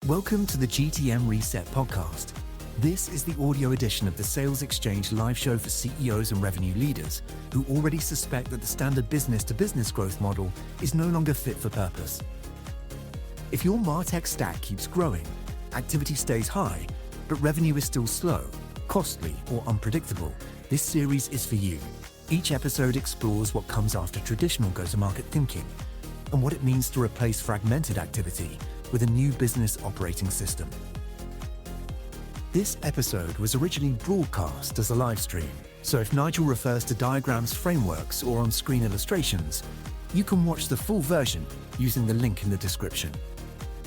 Welcome to the GTM Reset podcast. This is the audio edition of the SalesXchange live show for CEOs and revenue leaders who already suspect that the standard business-to-business growth model is no longer fit for purpose. If your MarTech stack keeps growing, activity stays high, but revenue is still slow, costly, or unpredictable, this series is for you. Each episode explores what comes after traditional go-to-market thinking and what it means to replace fragmented activity with a new business operating system. This episode was originally broadcast as a live stream, so if Nigel refers to diagrams, frameworks, or on-screen illustrations, you can watch the full version using the link in the description.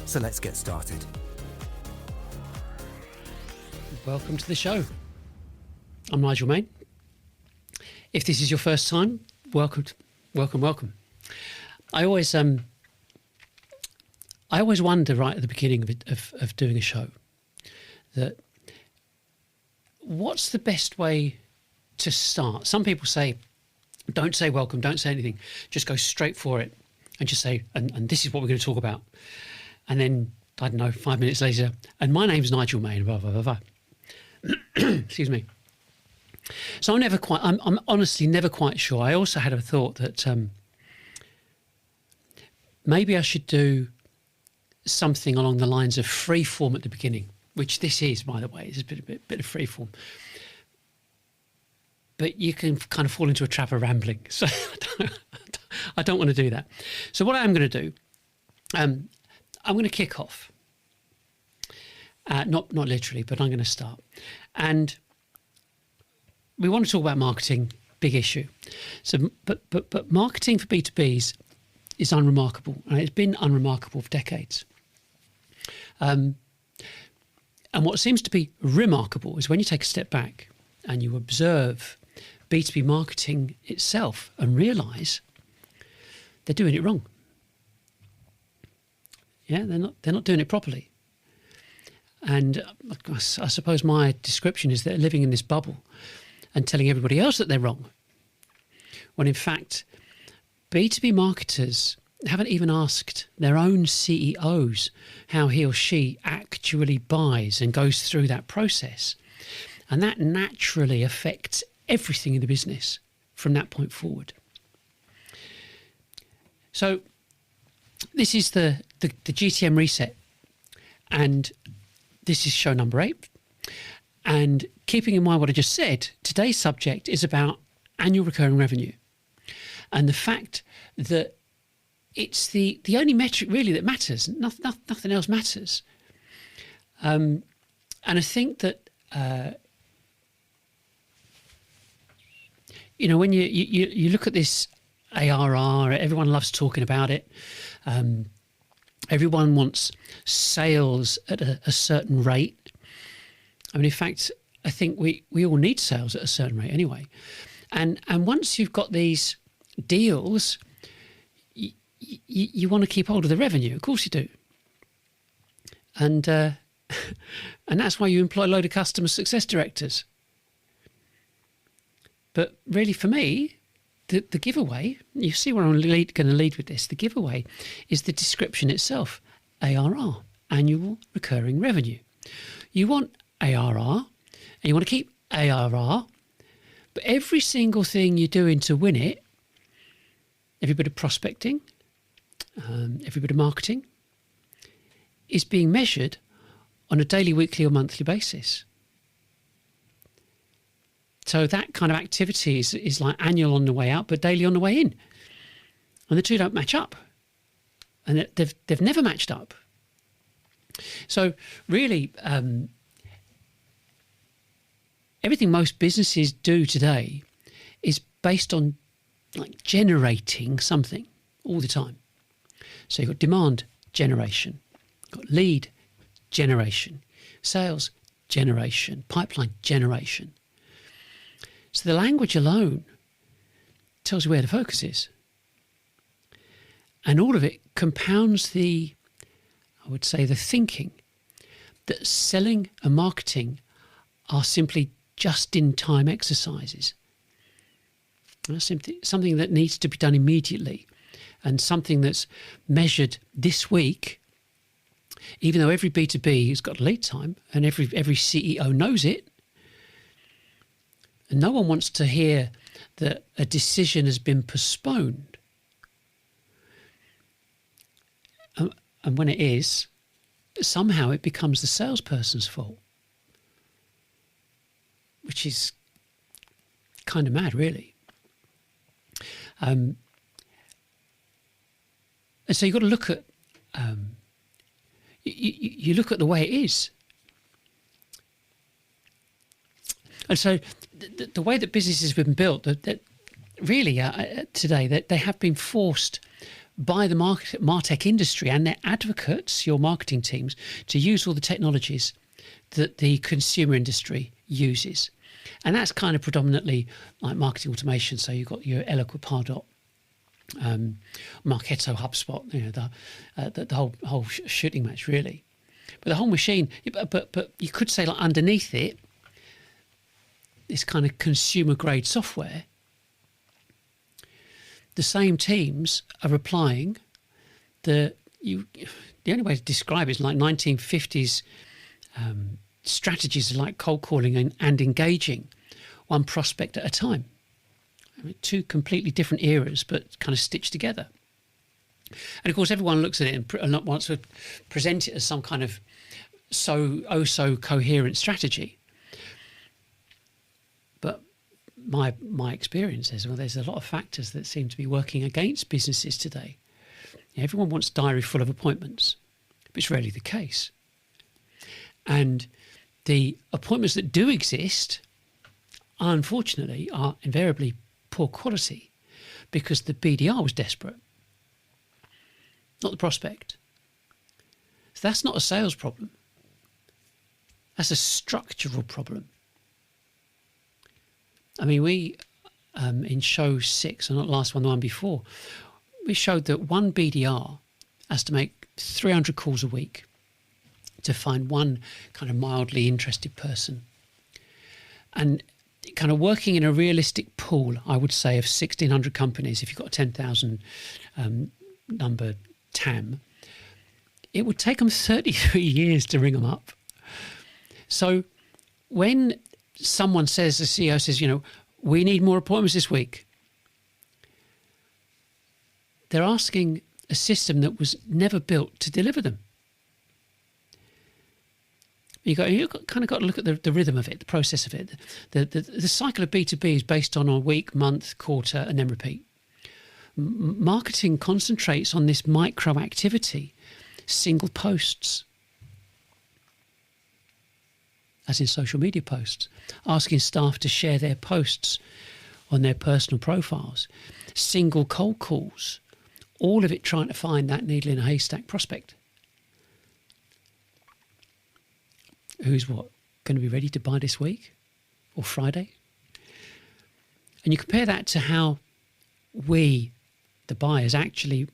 So let's get started. Welcome to the show. I'm Nigel Main. If this is your first time, welcome. I always wonder right at the beginning of doing a show that what's the best way to start? Some people say, don't say welcome, don't say anything, just go straight for it and just say, and this is what we're going to talk about. And then, I don't know, 5 minutes later, and my name's Nigel Main, blah, blah, blah, blah. Excuse me. So I'm honestly never quite sure. I also had a thought that maybe I should do something along the lines of free form at the beginning, which this is, by the way, is a bit of free form. But you can kind of fall into a trap of rambling. So I don't want to do that. So what I am going to do, I'm going to kick off. Not literally, but I'm going to start. And we want to talk about marketing, big issue. So, but marketing for B2Bs is unremarkable. And it's been unremarkable for decades. And what seems to be remarkable is when you take a step back and you observe B2B marketing itself and realise they're doing it wrong. Yeah, they're not doing it properly. And I suppose my description is they're living in this bubble and telling everybody else that they're wrong. When in fact, B2B marketers haven't even asked their own CEOs how he or she actually buys and goes through that process. And that naturally affects everything in the business from that point forward. So this is the GTM reset. And this is show number 8. And keeping in mind what I just said, today's subject is about annual recurring revenue. And the fact that it's the only metric really that matters. Nothing else matters. And I think that, when you look at this ARR, everyone loves talking about it. Everyone wants sales at a certain rate. I mean, in fact, I think we all need sales at a certain rate anyway. And once you've got these deals, you want to keep hold of the revenue. Of course you do. And that's why you employ a load of customer success directors. But really for me, the giveaway, you see where I'm going to lead with this, the giveaway is the description itself, ARR, annual recurring revenue. You want ARR, and you want to keep ARR, but every single thing you're doing to win it, every bit of prospecting, every bit of marketing, is being measured on a daily, weekly or monthly basis. So that kind of activity is like annual on the way out, but daily on the way in. And the two don't match up. And they've never matched up. So really, everything most businesses do today is based on like generating something all the time. So you've got demand generation, you've got lead generation, sales generation, pipeline generation. So the language alone tells you where the focus is. And all of it compounds I would say, the thinking that selling and marketing are simply just-in-time exercises. That's something that needs to be done immediately and something that's measured this week even though every B2B has got a lead time and every CEO knows it, and no one wants to hear that a decision has been postponed. And when it is, somehow it becomes the salesperson's fault, which is kind of mad, really. And so you've got to look at you look at the way it is. And so the way that businesses have been built, that really today, that they have been forced by the MarTech industry and their advocates, your marketing teams, to use all the technologies that the consumer industry uses. And that's kind of predominantly like marketing automation. So you've got your Eloquent, Pardot, Marketo, HubSpot, you know, the whole shooting match, really. But the whole machine, but you could say, like, underneath it, this kind of consumer grade software, the same teams are applying the only way to describe it is like 1950s strategies like cold calling and engaging one prospect at a time. I mean, two completely different eras, but kind of stitched together. And of course, everyone looks at it and wants to present it as some kind of so coherent strategy. But my experience is, well, there's a lot of factors that seem to be working against businesses today. Everyone wants a diary full of appointments, but it's rarely the case. And the appointments that do exist, unfortunately, are invariably poor quality because the BDR was desperate, not the prospect. So that's not a sales problem. That's a structural problem. I mean, we, in show 6, and not the last one, the one before, we showed that one BDR has to make 300 calls a week to find one kind of mildly interested person. And kind of working in a realistic pool, I would say, of 1,600 companies, if you've got a 10,000 number TAM, it would take them 33 years to ring them up. So when someone says, the CEO says, you know, we need more appointments this week, they're asking a system that was never built to deliver them. You've kind of got to look at the rhythm of it, the process of it. The cycle of B2B is based on a week, month, quarter, and then repeat. Marketing concentrates on this micro activity, single posts, as in social media posts, asking staff to share their posts on their personal profiles, single cold calls, all of it trying to find that needle in a haystack prospect. Who's what? Going to be ready to buy this week or Friday? And you compare that to how we, the buyers, actually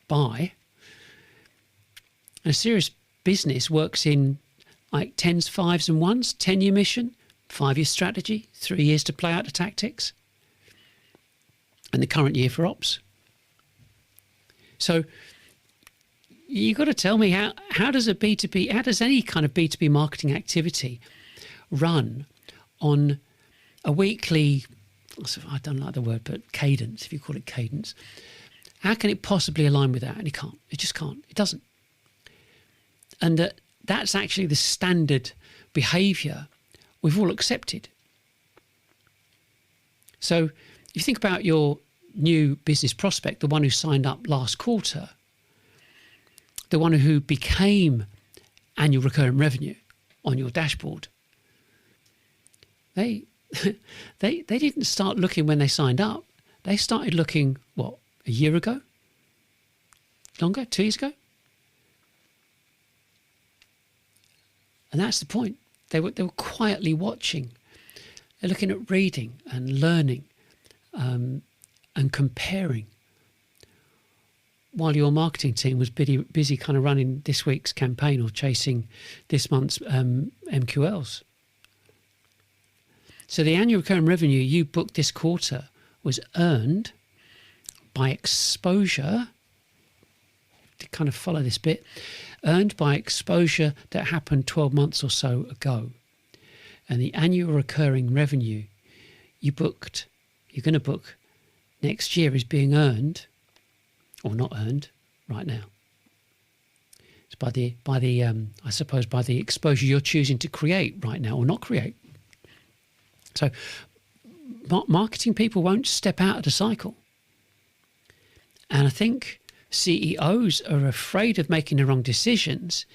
buy. And a serious business works in like 10s, 5s and 1s, 10-year mission, 5-year strategy, 3 years to play out the tactics, and the current year for ops. So you've got to tell me how does any kind of B2B marketing activity run on a weekly, I don't like the word, but cadence, if you call it cadence. How can it possibly align with that? And it can't. It just can't. It doesn't. And that's actually the standard behaviour we've all accepted. So if you think about your new business prospect, the one who signed up last quarter, the one who became annual recurring revenue on your dashboard, they didn't start looking when they signed up. They started looking, what, a year ago? Longer? 2 years ago? And that's the point. They were quietly watching. They're looking at reading and learning and comparing, while your marketing team was busy kind of running this week's campaign or chasing this month's MQLs. So the annual recurring revenue you booked this quarter was earned by exposure, to kind of follow this bit, earned by exposure that happened 12 months or so ago. And the annual recurring revenue you're going to book next year is being earned or not earned right now. It's by the I suppose by the exposure you're choosing to create right now or not create. So marketing people won't step out of the cycle. And I think CEOs are afraid of making the wrong decisions.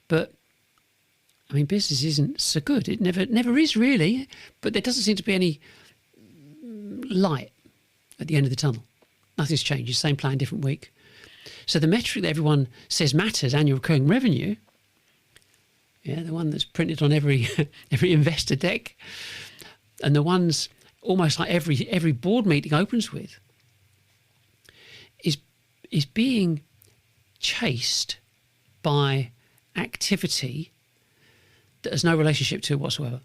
But I mean, business isn't so good. It never is really. But there doesn't seem to be any light at the end of the tunnel. Nothing's changed. Same plan, different week. So the metric that everyone says matters, annual recurring revenue, yeah, the one that's printed on every investor deck, and the ones almost like every board meeting opens with, is being chased by activity that has no relationship to it whatsoever.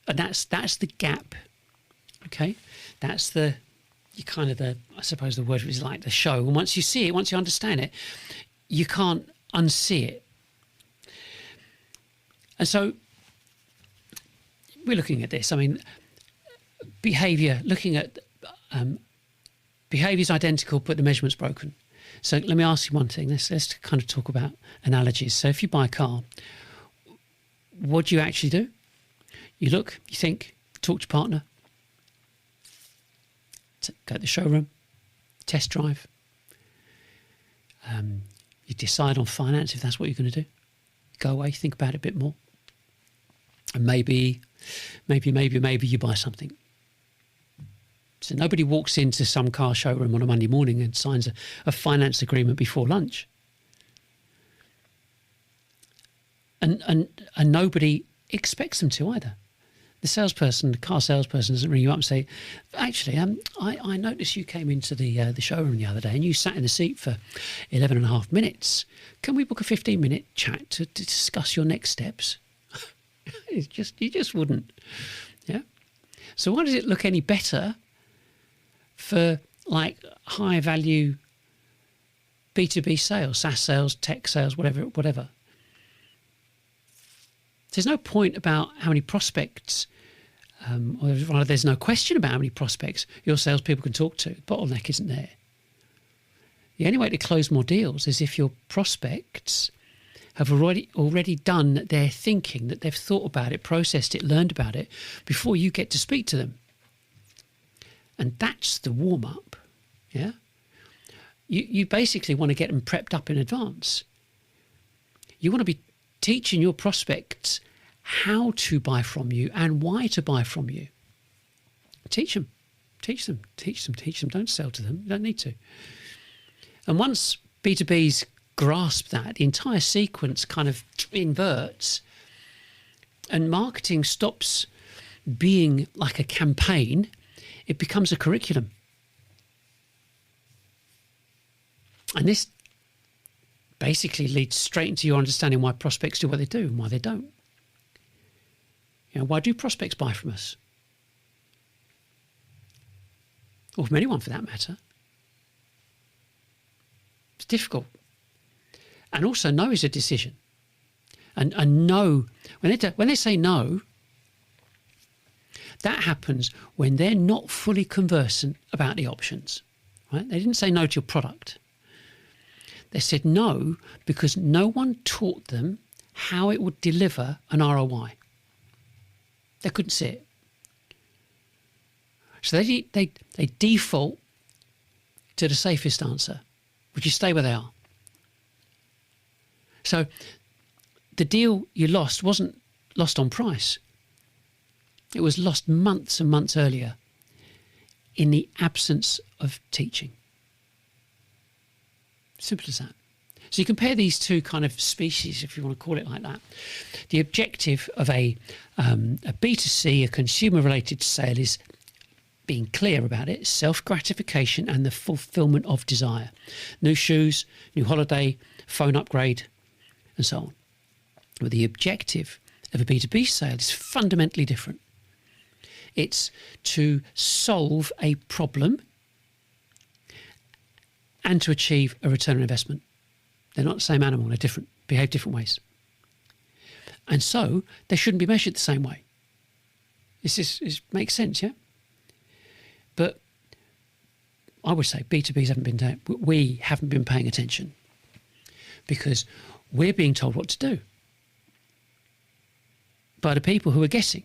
And that's the gap. Okay? That's I suppose the word is like the show. And once you see it, once you understand it, you can't unsee it. And so we're looking at this. I mean, behaviour, looking at behaviour is identical, but the measurement's broken. So let me ask you one thing. Let's kind of talk about analogies. So if you buy a car, what do you actually do? You look, you think, talk to your partner, go to the showroom, test drive. You decide on finance if that's what you're going to do. Go away, think about it a bit more. And maybe you buy something. So nobody walks into some car showroom on a Monday morning and signs a finance agreement before lunch. And nobody expects them to either. The car salesperson doesn't ring you up and say, actually, I noticed you came into the showroom the other day and you sat in the seat for 11 and a half minutes. Can we book a 15-minute chat to discuss your next steps? You just wouldn't. Yeah. So why does it look any better for like high value B2B sales, SaaS sales, tech sales, whatever? There's no point about how many prospects, or rather there's no question about how many prospects your salespeople can talk to. The bottleneck isn't there. The only way to close more deals is if your prospects have already done their thinking, that they've thought about it, processed it, learned about it before you get to speak to them. And that's the warm-up, yeah? You basically want to get them prepped up in advance. You want to be teaching your prospects how to buy from you and why to buy from you. Teach them. Don't sell to them. You don't need to. And once B2Bs grasp that, the entire sequence kind of inverts and marketing stops being like a campaign. It becomes a curriculum. And this basically leads straight into your understanding why prospects do what they do and why they don't. You know, why do prospects buy from us? Or from anyone for that matter. It's difficult. And also no is a decision. And no, when they say no, that happens when they're not fully conversant about the options. Right? They didn't say no to your product. They said no because no one taught them how it would deliver an ROI. They couldn't see it. So they default to the safest answer, which is stay where they are. So the deal you lost wasn't lost on price. It was lost months and months earlier in the absence of teaching. Simple as that. So you compare these two kind of species, if you want to call it like that. The objective of a B2C, a consumer-related sale, is being clear about it, self-gratification and the fulfillment of desire. New shoes, new holiday, phone upgrade, and so on. But the objective of a B2B sale is fundamentally different. It's to solve a problem and to achieve a return on investment. They're not the same animal, they're different. behave different ways. And so they shouldn't be measured the same way. This makes sense, yeah? But I would say we haven't been paying attention because we're being told what to do by the people who are guessing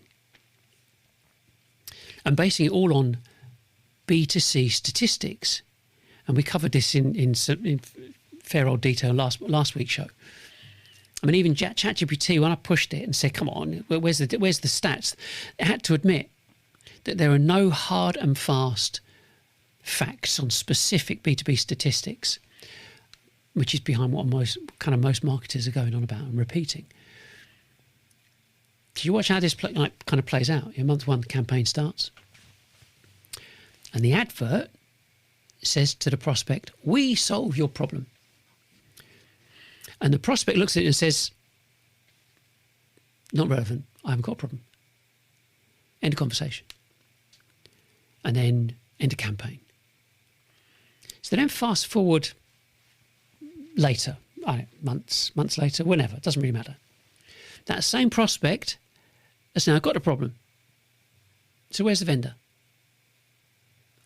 and basing it all on B2C statistics. And we covered this in fair old detail last week's show. I mean, even ChatGPT, when I pushed it and said, come on, where's the stats? It had to admit that there are no hard and fast facts on specific B2B statistics, which is behind what most marketers are going on about and repeating. Did you watch how this kind of plays out? Your month one campaign starts. And the advert says to the prospect, we solve your problem. And the prospect looks at it and says, not relevant, I haven't got a problem. End of conversation. And then end of campaign. So then fast forward later, months later, whenever, it doesn't really matter. That same prospect has now got a problem. So where's the vendor?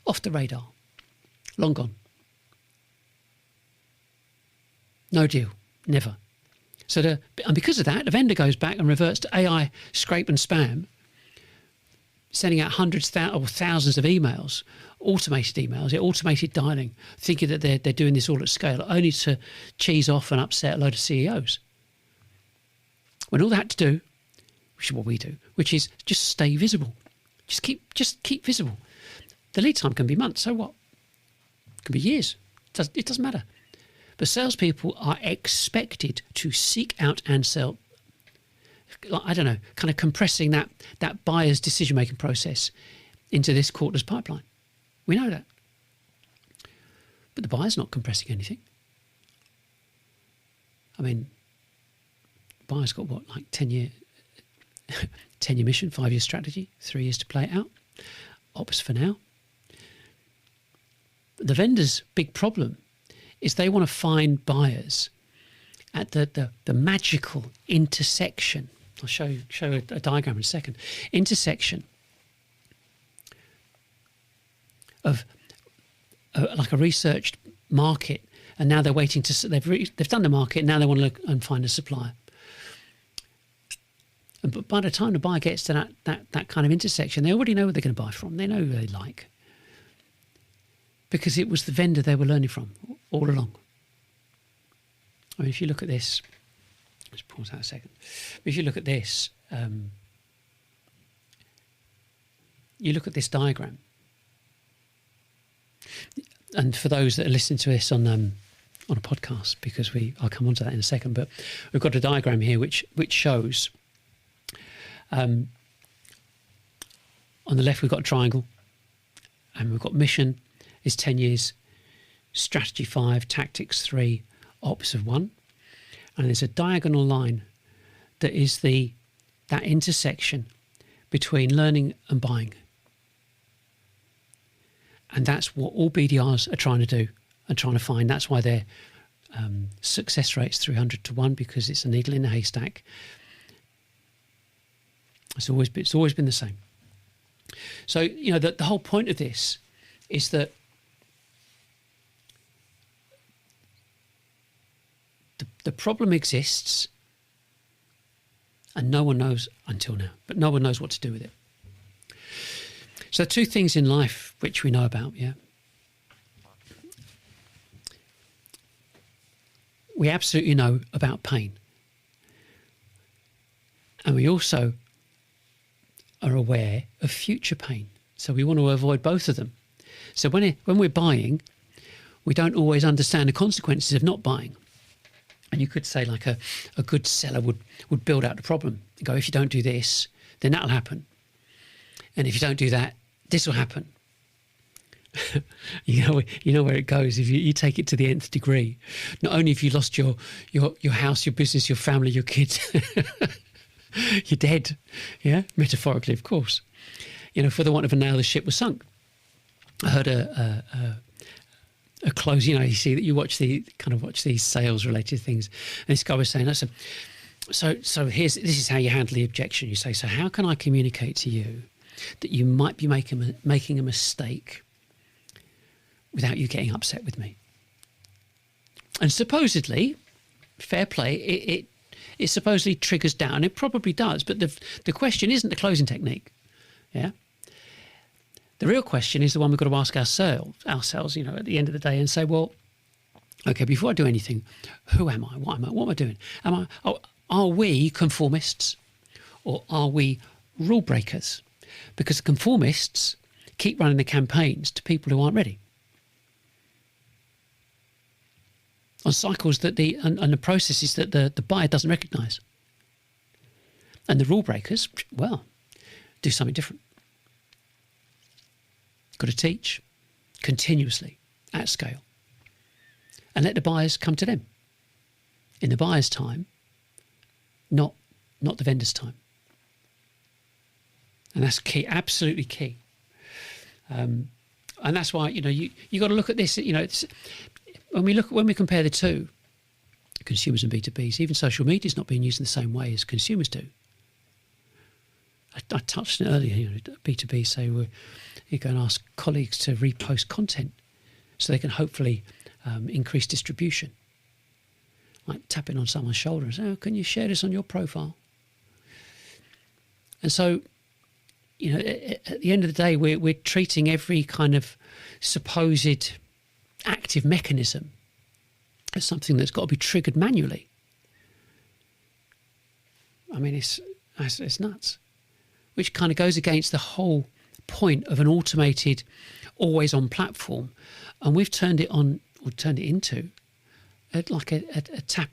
Off the radar. Long gone. No deal. Never. And because of that, the vendor goes back and reverts to AI scrape and spam, sending out hundreds or thousands of emails, automated dialing, thinking that they're doing this all at scale, only to cheese off and upset a load of CEOs. When all they had to do, which is what we do, which is just stay visible. Just keep visible. The lead time can be months, so what? It can be years. It doesn't matter. But salespeople are expected to seek out and sell, kind of compressing that buyer's decision-making process into this quarter's pipeline. We know that. But the buyer's not compressing anything. I mean, the buyer's got 10-year mission, 5-year strategy, 3 years to play it out. Ops for now. The vendor's big problem is they want to find buyers at the magical intersection. I'll show a diagram in a second. Intersection of like a researched market, and now they're waiting to. They've done the market. Now they want to look and find a supplier. But by the time the buyer gets to that kind of intersection, they already know where they're going to buy from. They know who they like. Because it was the vendor they were learning from all along. I mean, if you look at this, let's pause that a second. If you look at this, you look at this diagram. And for those that are listening to this on a podcast, because I'll come on to that in a second, but we've got a diagram here which shows, on the left we've got a triangle, and we've got mission is 10 years, strategy 5, tactics 3, ops of 1. And there's a diagonal line that is that intersection between learning and buying. And that's what all BDRs are trying to do and trying to find. That's why their success rate's 300 to 1, because it's a needle in a haystack. It's always been the same. So, the whole point of this is that the problem exists and no one knows until now, but no one knows what to do with it. So 2 things in life which we know about, yeah. We absolutely know about pain. And we also are aware of future pain. So we want to avoid both of them. So when we're buying, we don't always understand the consequences of not buying. And you could say like a good seller would build out the problem and go, if you don't do this, then that'll happen. And if you don't do that, this will happen. you know where it goes. If you take it to the nth degree, not only have you lost your house, your business, your family, your kids, you're dead. Yeah, metaphorically, of course. For the want of a nail, the ship was sunk. I heard a close. You know, you see that you watch these sales related things, and this guy was saying, "Listen, so this is how you handle the objection." You say, "So how can I communicate to you that you might be making a mistake without you getting upset with me?" And supposedly, fair play, it supposedly triggers down. It probably does, but the question isn't the closing technique. Yeah. The real question is the one we've got to ask ourselves, you know, at the end of the day, and say, well, okay, before I do anything, who am I? What am I doing? Are we conformists or are we rule breakers? Because the conformists keep running the campaigns to people who aren't ready. On cycles and the processes that the buyer doesn't recognise. And the rule breakers, well, do something different. Got to teach continuously at scale and let the buyers come to them in the buyer's time, not the vendor's time. And that's key, absolutely key. And that's why, you know, you got to look at this, you know, when we compare the two, consumers and B2Bs, even social media is not being used in the same way as consumers do. I touched on it earlier, you know, B2B say you go and ask colleagues to repost content so they can hopefully increase distribution. Like tapping on someone's shoulder and say, "Oh, can you share this on your profile?" And so, you know, at the end of the day, we're treating every kind of supposed active mechanism as something that's got to be triggered manually. I mean, it's nuts. Which kind of goes against the whole point of an automated, always-on platform, and we've turned it into like a tap,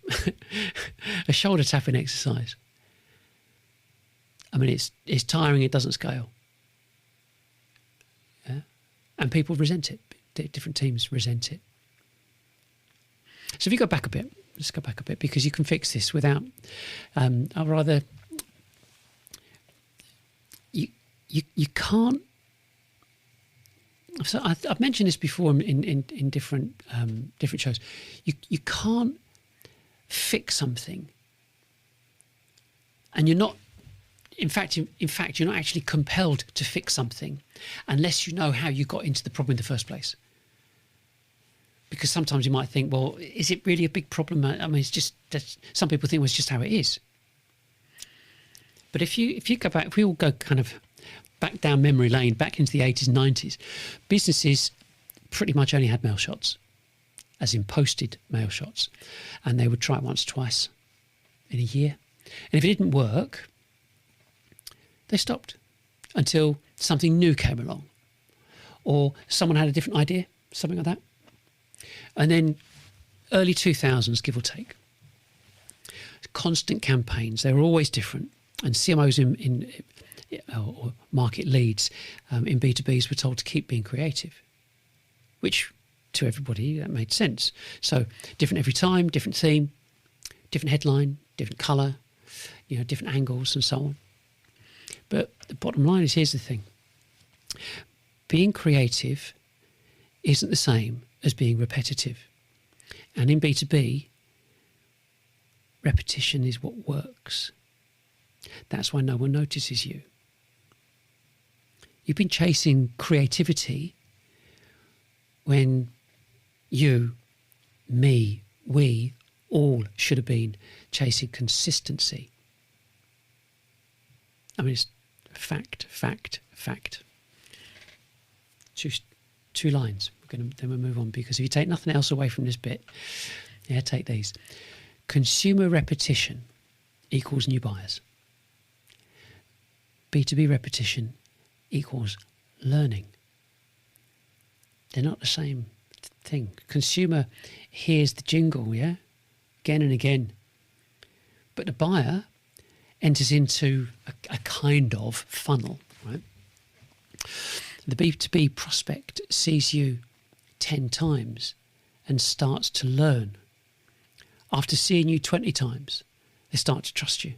a shoulder tapping exercise. I mean, it's tiring. It doesn't scale, yeah? And people resent it. Different teams resent it. So if you go back a bit, let's go back a bit, because you can fix this without, or rather. You can't. So I've mentioned this before in different shows. You can't fix something, and you're not. In fact, you're not actually compelled to fix something unless you know how you got into the problem in the first place. Because sometimes you might think, well, is it really a big problem? I mean, it's just that some people think, well, it's just how it is. But if you go back, if we all go kind of back down memory lane, back into the 80s and 90s, businesses pretty much only had mail shots, as in posted mail shots. And they would try it once, twice in a year. And if it didn't work, they stopped until something new came along or someone had a different idea, something like that. And then early 2000s, give or take, constant campaigns. They were always different. And CMOs or market leads in B2Bs were told to keep being creative, which to everybody that made sense. So different every time, different theme, different headline, different colour, you know, different angles and so on. But the bottom line is, here's the thing. Being creative isn't the same as being repetitive. And in B2B, repetition is what works. That's why no one notices you. You've been chasing creativity when you, me, we all should have been chasing consistency. I mean, it's fact. Two lines. Then we'll move on, because if you take nothing else away from this bit, yeah, take these. Consumer repetition equals new buyers. B2B repetition equals learning. They're not the same thing. Consumer hears the jingle, yeah, again and again. But the buyer enters into a kind of funnel, right? The B2B prospect sees you 10 times and starts to learn. After seeing you 20 times, they start to trust you.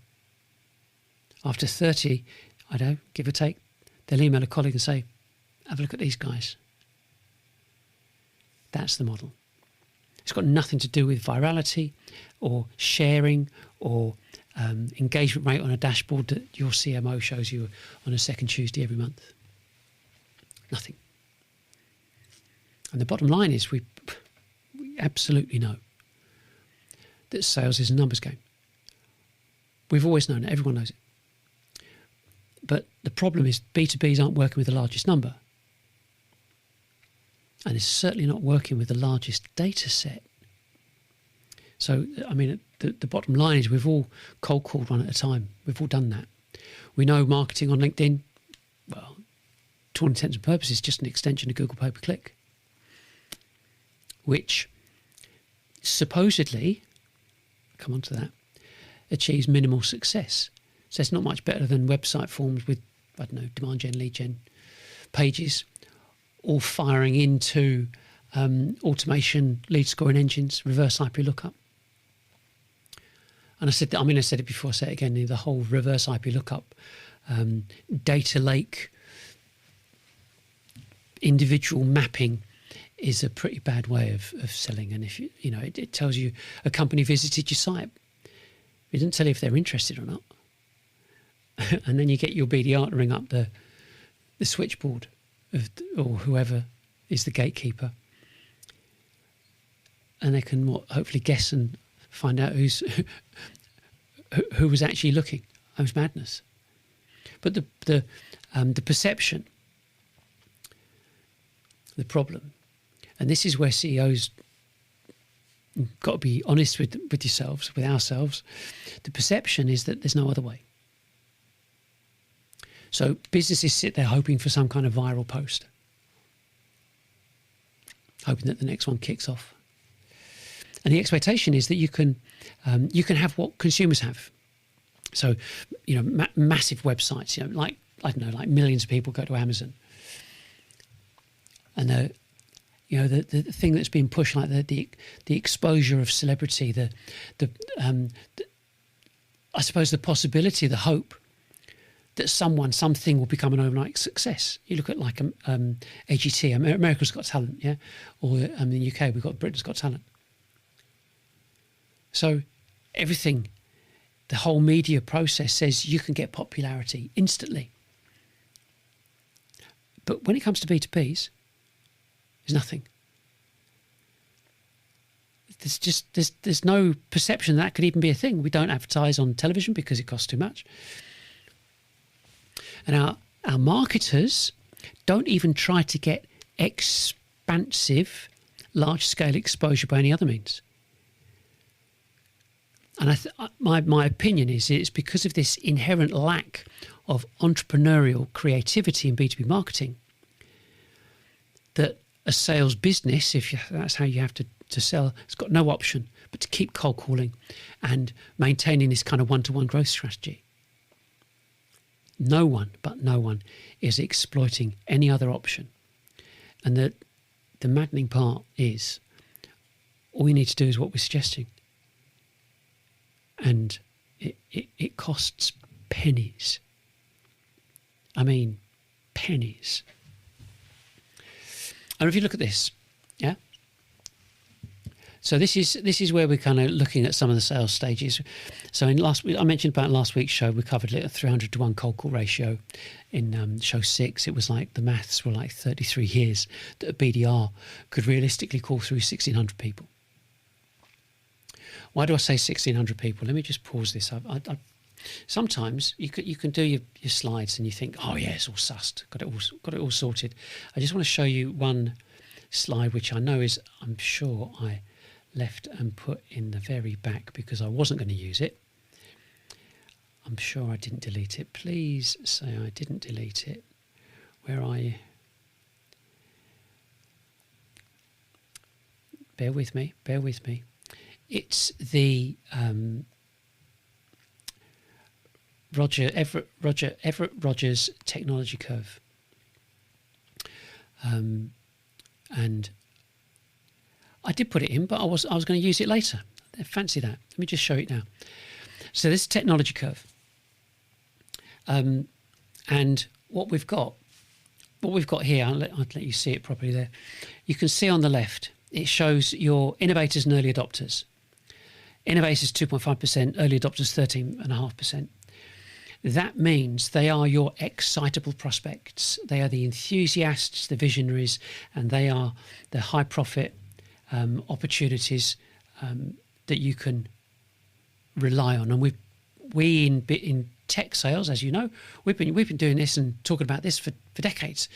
After 30, I don't know, give or take, they'll email a colleague and say, have a look at these guys. That's the model. It's got nothing to do with virality or sharing or engagement rate on a dashboard that your CMO shows you on a second Tuesday every month. Nothing. And the bottom line is we absolutely know that sales is a numbers game. We've always known it. Everyone knows it. But the problem is B2Bs aren't working with the largest number. And it's certainly not working with the largest data set. So, I mean, the bottom line is we've all cold called one at a time. We've all done that. We know marketing on LinkedIn, well, to all intents and purposes, is just an extension of Google pay-per-click, which supposedly, come on to that, achieves minimal success. So it's not much better than website forms with, I don't know, demand gen, lead gen pages, all firing into automation lead scoring engines, reverse IP lookup. And I said it before, I say it again, the whole reverse IP lookup, data lake, individual mapping is a pretty bad way of selling. And if it tells you a company visited your site, it doesn't tell you if they're interested or not. And then you get your BDR to ring up the switchboard or whoever is the gatekeeper, and they can hopefully guess and find out who was actually looking. That was madness. But the perception, the problem, and this is where CEOs got to be honest with yourselves, with ourselves. The perception is that there's no other way. So businesses sit there hoping for some kind of viral post, hoping that the next one kicks off. And the expectation is that you can have what consumers have. So, massive websites, like, I don't know, like millions of people go to Amazon. And the thing that's being pushed, like the exposure of celebrity, I suppose the possibility, the hope that something will become an overnight success. You look at like AGT, America's Got Talent, yeah, or in the UK we've got Britain's Got Talent. So everything, the whole media process says you can get popularity instantly. But when it comes to B2Bs, there's nothing. There's no perception that could even be a thing. We don't advertise on television because it costs too much. And our marketers don't even try to get expansive, large-scale exposure by any other means. And my opinion is it's because of this inherent lack of entrepreneurial creativity in B2B marketing that a sales business, that's how you have to sell, it's got no option but to keep cold calling and maintaining this kind of one-to-one growth strategy. No one is exploiting any other option. And the maddening part is all you need to do is what we're suggesting. And it costs pennies. I mean, pennies. And if you look at this, yeah. So this is where we're kind of looking at some of the sales stages. So I mentioned about last week's show, we covered a 300-to-1 cold call ratio. In show 6, it was like the maths were like 33 years that a BDR could realistically call through 1,600 people. Why do I say 1,600 people? Let me just pause this. Sometimes you can do your slides and you think, oh yeah, it's all sussed, got it all sorted. I just want to show you one slide which I know is, I'm sure I left and put in the very back because I wasn't going to use it. I'm sure I didn't delete it. Please say I didn't delete it. Where are you? Bear with me. It's the Everett Rogers technology curve. And I did put it in, but I was going to use it later. Fancy that. Let me just show it now. So this technology curve. And what we've got here, I'll let you see it properly there. You can see on the left, it shows your innovators and early adopters. Innovators 2.5%, early adopters 13.5%. That means they are your excitable prospects. They are the enthusiasts, the visionaries, and they are the high profit opportunities that you can rely on. And we in tech sales, as you know, we've been doing this and talking about this for decades.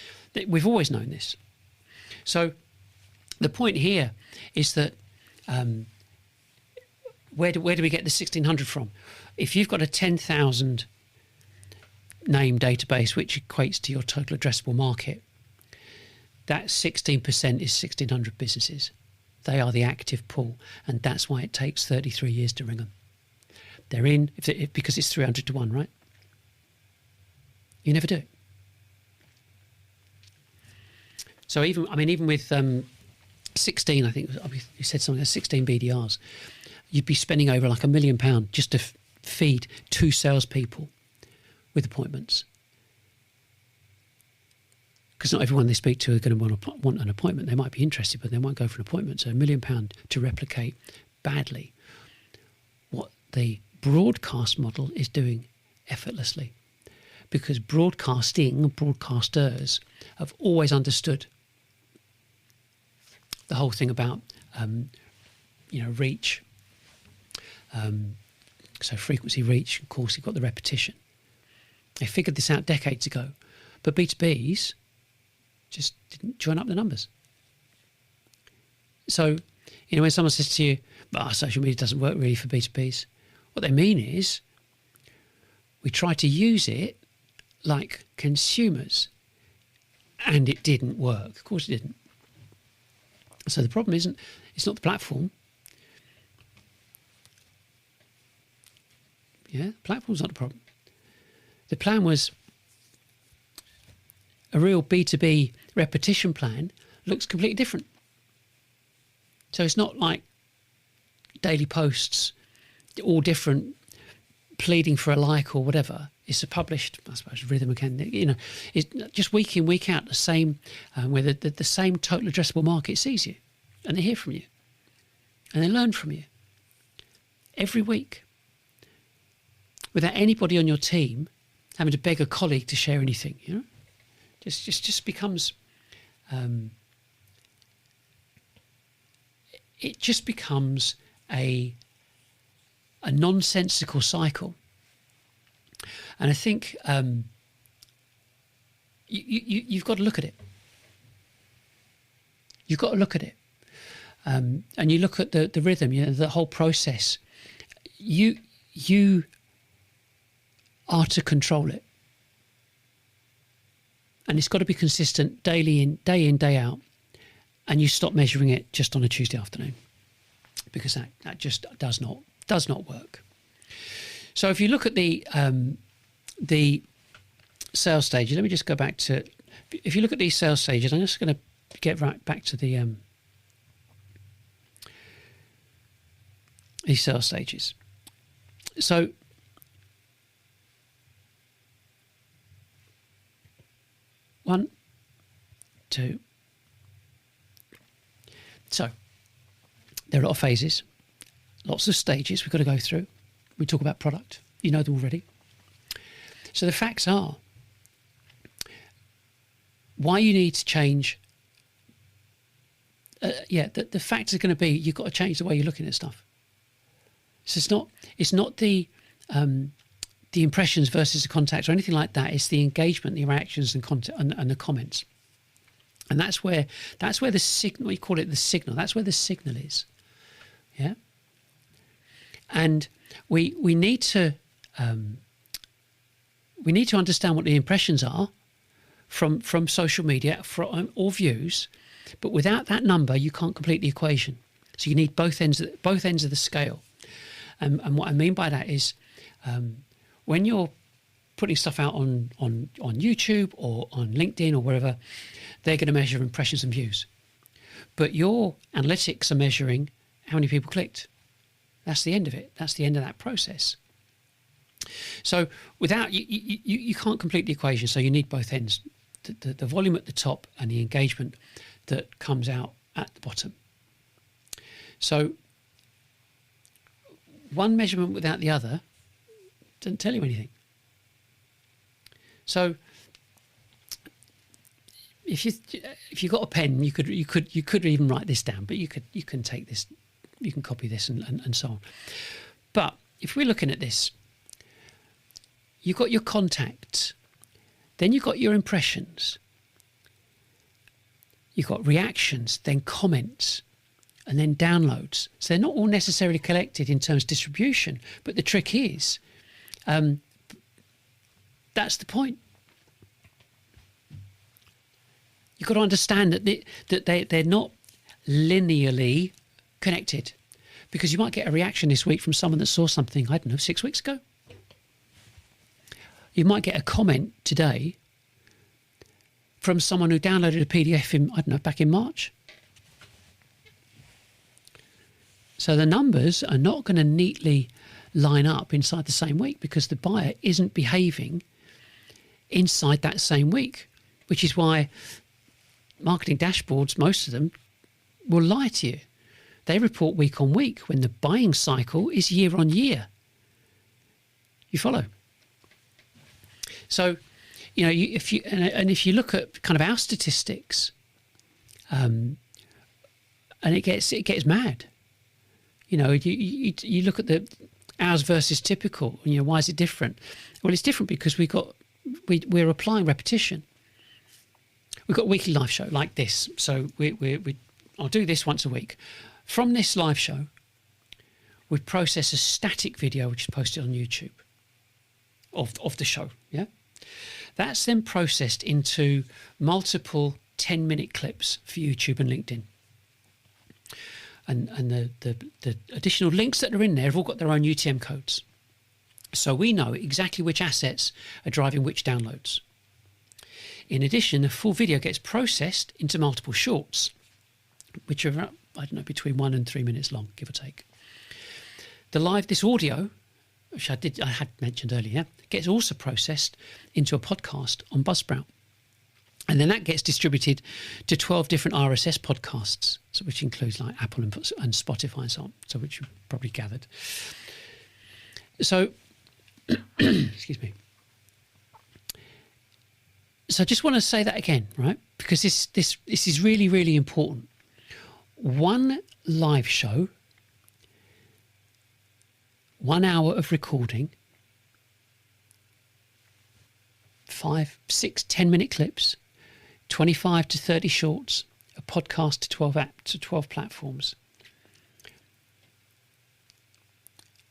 We've always known this. So the point here is that where do we get the 1,600 from? If you've got a 10,000 name database, which equates to your total addressable market, that 16% is 1,600 businesses. They are the active pool, and that's why it takes 33 years to ring them. They're in because it's 300 to 1, right? You never do it. So even with 16, I think you said something like 16 BDRs, you'd be spending over like £1 million just to feed 2 salespeople with appointments. Because not everyone they speak to are going to want an appointment. They might be interested, but they won't go for an appointment. So £1 million to replicate badly what the broadcast model is doing effortlessly. Because broadcasters have always understood the whole thing about reach. So frequency, reach, of course, you've got the repetition. They figured this out decades ago, but B2Bs just didn't join up the numbers. So, when someone says to you, social media doesn't work really for B2Bs, what they mean is we try to use it like consumers and it didn't work. Of course it didn't. So the problem it's not the platform. Yeah, the platform's not the problem. The plan was a real B2B repetition plan looks completely different. So it's not like daily posts, all different, pleading for a like or whatever. It's a published, I suppose, rhythm again. It's just week in, week out, the same, where the same total addressable market sees you and they hear from you and they learn from you every week without anybody on your team having to beg a colleague to share anything. Just becomes it just becomes a nonsensical cycle. And I think you've got to look at it. You've got to look at it. And you look at the rhythm, the whole process. You are to control it. And it's got to be consistent day in, day out. And you stop measuring it just on a Tuesday afternoon, because that just does not work. So if you look at the sales stages, let me just go back to, if you look at these sales stages, I'm just going to get right back to these sales stages. So one, two. So there are a lot of phases, lots of stages we've got to go through. We talk about product. You know them already. So the facts are, why you need to change. The facts are going to be, you've got to change the way you're looking at stuff. So it's not the impressions versus the contacts or anything like that. It's the engagement, the reactions and content and the comments. And that's where the signal, we call it the signal. That's where the signal is. Yeah. And we need to understand what the impressions are from social media or views, but without that number, you can't complete the equation. So you need both ends of the scale. And what I mean by that is, when you're putting stuff out on YouTube or on LinkedIn or wherever, they're going to measure impressions and views. But your analytics are measuring how many people clicked. That's the end of it. That's the end of that process. So without you can't complete the equation. So you need both ends, the volume at the top and the engagement that comes out at the bottom. So one measurement without the other doesn't tell you anything. So if you got a pen, you could even write this down, but you can take this, you can copy this and so on. But if we're looking at this, you've got your contacts, then you've got your impressions, you've got reactions, then comments, and then downloads. So they're not all necessarily collected in terms of distribution, but the trick is, that's the point. You've got to understand that they're not linearly connected, because you might get a reaction this week from someone that saw something, I don't know, 6 weeks ago. You might get a comment today from someone who downloaded a PDF in, I don't know, back in March. So the numbers are not going to neatly line up inside the same week, because the buyer isn't behaving inside that same week, which is why marketing dashboards, most of them, will lie to you. They report week on week when the buying cycle is year on year. You follow? So, you know, if you look at kind of our statistics, and it gets mad. You know, you look at the ours versus typical. You know, why is it different? Well, it's different because we're applying repetition. We've got a weekly live show like this, so I'll do this once a week. From this live show, we process a static video which is posted on YouTube of the show. Yeah, that's then processed into multiple 10-minute clips for YouTube and LinkedIn. And the additional links that are in there have all got their own UTM codes. So we know exactly which assets are driving which downloads. In addition, the full video gets processed into multiple shorts, which are, I don't know, between 1 and 3 minutes long, give or take. This audio, which I had mentioned earlier, gets also processed into a podcast on Buzzsprout. And then that gets distributed to 12 different RSS podcasts, so which includes like Apple and Spotify and so on, so which you've probably gathered. So, excuse me. So I just want to say that again, right? Because this is really, really important. One live show, 1 hour of recording, 5, 6, 10-minute clips, 25 to 30 shorts, a podcast to 12 platforms,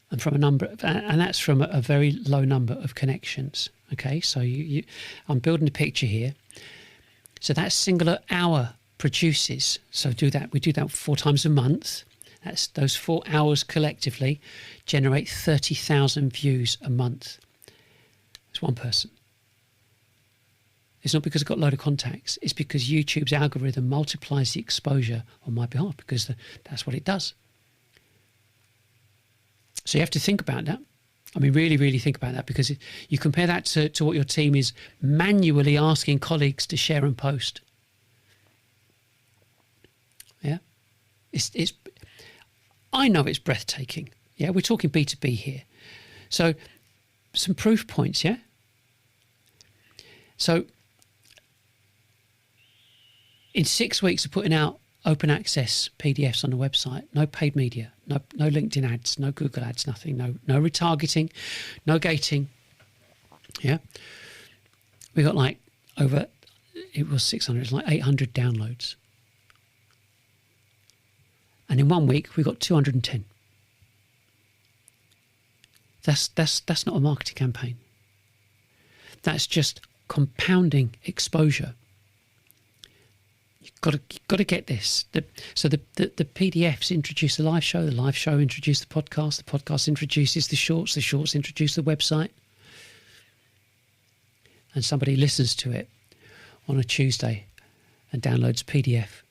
and that's from a very low number of connections. Okay, so I'm building a picture here. So that singular hour produces. So we do that 4 times a month. That's those 4 hours collectively generate 30,000 views a month. It's one person. It's not because I've got a load of contacts. It's because YouTube's algorithm multiplies the exposure on my behalf, because that's what it does. So you have to think about that. I mean, really, really think about that, because you compare that to what your team is manually asking colleagues to share and post. Yeah, I know it's breathtaking. Yeah, we're talking B2B here. So some proof points, yeah? So in 6 weeks of putting out open access PDFs on the website, no paid media, no LinkedIn ads, no Google ads, nothing, no retargeting, no gating. Yeah, we got like it was 600, it's like 800 downloads, and in 1 week we got 210. That's not a marketing campaign. That's just compounding exposure. You've got to get this. So the PDFs introduce the live show introduces the podcast introduces the shorts introduce the website, and somebody listens to it on a Tuesday and downloads PDF.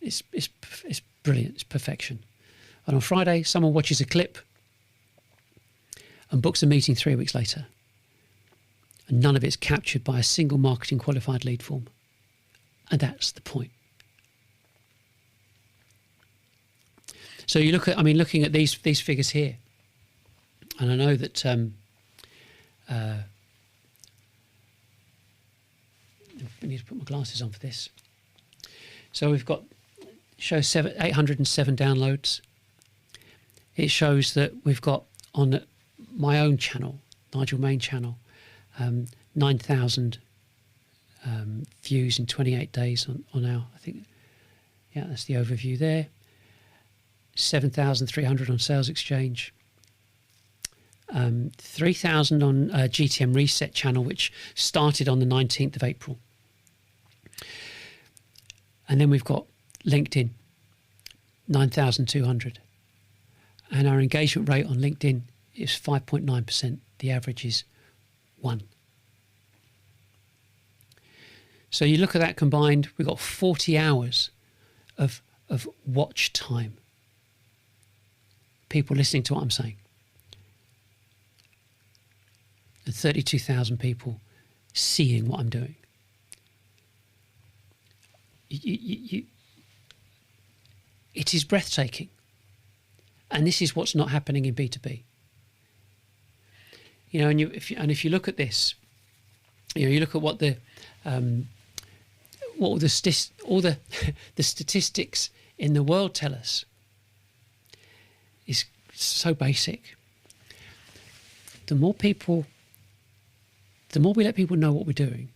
It's brilliant. It's perfection. And on Friday, someone watches a clip and books a meeting 3 weeks later. And none of it's captured by a single marketing qualified lead form. And that's the point. So you look at, looking at these figures here, and I know that I need to put my glasses on for this. So we've got, shows 807 downloads. It shows that we've got on my own channel, Nigel Main channel, 9,000 views in 28 days on our, I think, yeah, that's the overview there. 7,300 on salesXchange. 3,000 on GTM Reset channel, which started on the 19th of April. And then we've got LinkedIn, 9,200. And our engagement rate on LinkedIn is 5.9%. The average is 1. So you look at that combined, we've got 40 hours of watch time. People listening to what I'm saying. And 32,000 people seeing what I'm doing. It is breathtaking. And this is what's not happening in B2B. You know, and if you look at this, you know, you look at what all the statistics in the world tell us is so basic. The more we let people know what we're doing,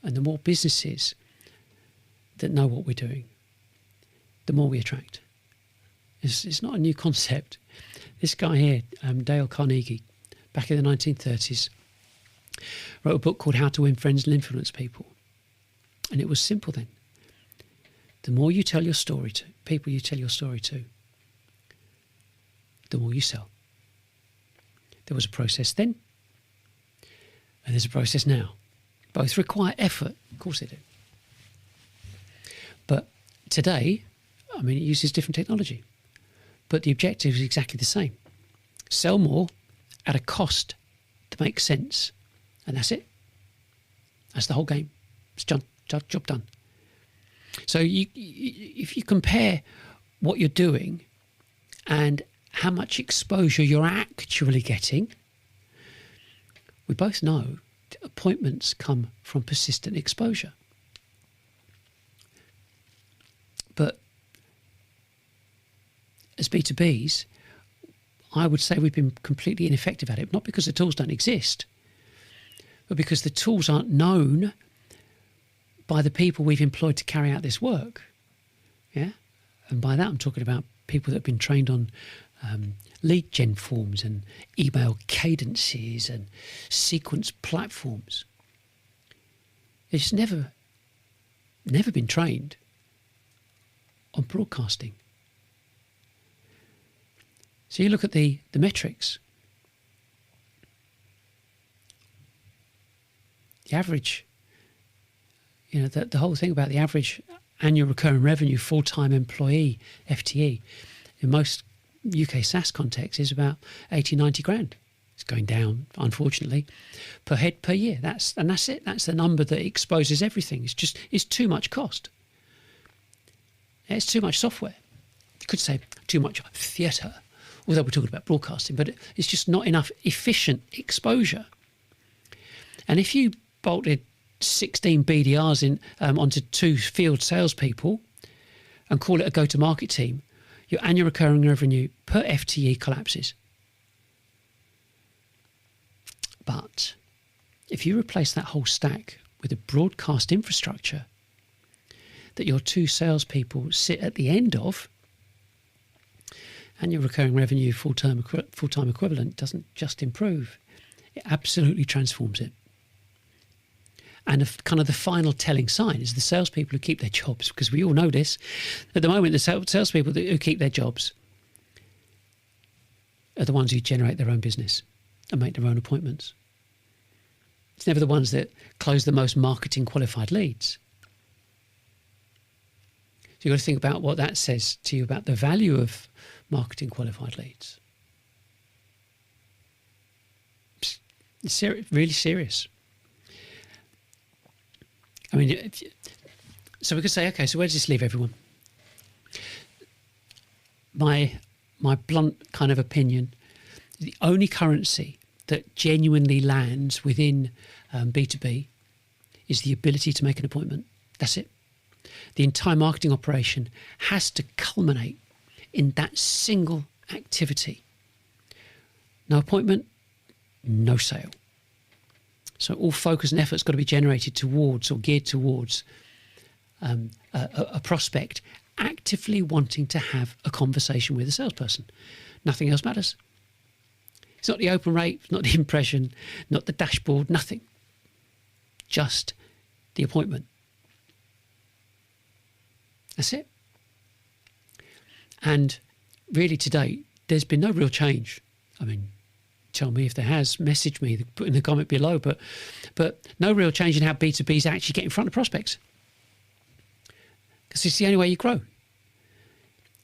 and the more businesses that know what we're doing, the more we attract. It's not a new concept. This guy here, Dale Carnegie, back in the 1930s, wrote a book called How to Win Friends and Influence People. And it was simple then. The more you tell your story to, people you tell your story to, the more you sell. There was a process then, and there's a process now. Both require effort, of course they do. But today, it uses different technology. But the objective is exactly the same. Sell more at a cost to make sense. And that's it. That's the whole game. It's job done. So if you compare what you're doing and how much exposure you're actually getting, we both know that appointments come from persistent exposure. But as B2Bs, I would say we've been completely ineffective at it, not because the tools don't exist, but because the tools aren't known by the people we've employed to carry out this work. Yeah? And by that I'm talking about people that have been trained on lead gen forms and email cadences and sequence platforms. It's never been trained on broadcasting. So you look at the metrics. The average, the whole thing about the average annual recurring revenue full-time employee, FTE, in most UK SaaS contexts is about 80, 90 grand. It's going down, unfortunately, per head per year. That's it. That's the number that exposes everything. It's too much cost. It's too much software. You could say too much theatre, although we're talking about broadcasting, but it's just not enough efficient exposure. And if you bolted 16 BDRs onto 2 field salespeople and call it a go-to-market team, your annual recurring revenue per FTE collapses. But if you replace that whole stack with a broadcast infrastructure that your 2 salespeople sit at the end of, annual recurring revenue full-time equivalent doesn't just improve, it absolutely transforms it. And kind of the final telling sign is the salespeople who keep their jobs, because we all know this. At the moment, the salespeople who keep their jobs are the ones who generate their own business and make their own appointments. It's never the ones that close the most marketing qualified leads. So you've got to think about what that says to you about the value of marketing qualified leads. It's really serious. So we could say, okay, so where does this leave everyone? my blunt kind of opinion, the only currency that genuinely lands within B2B is the ability to make an appointment. That's it. The entire marketing operation has to culminate in that single activity. No appointment, no sale. So all focus and effort's got to be generated towards or geared towards a prospect actively wanting to have a conversation with a salesperson. Nothing else matters. It's not the open rate, not the impression, not the dashboard, nothing. Just the appointment. That's it. And really to date, there's been no real change. I mean, tell me if there has, message me, put in the comment below, but no real change in how B2Bs actually get in front of prospects. Because it's the only way you grow.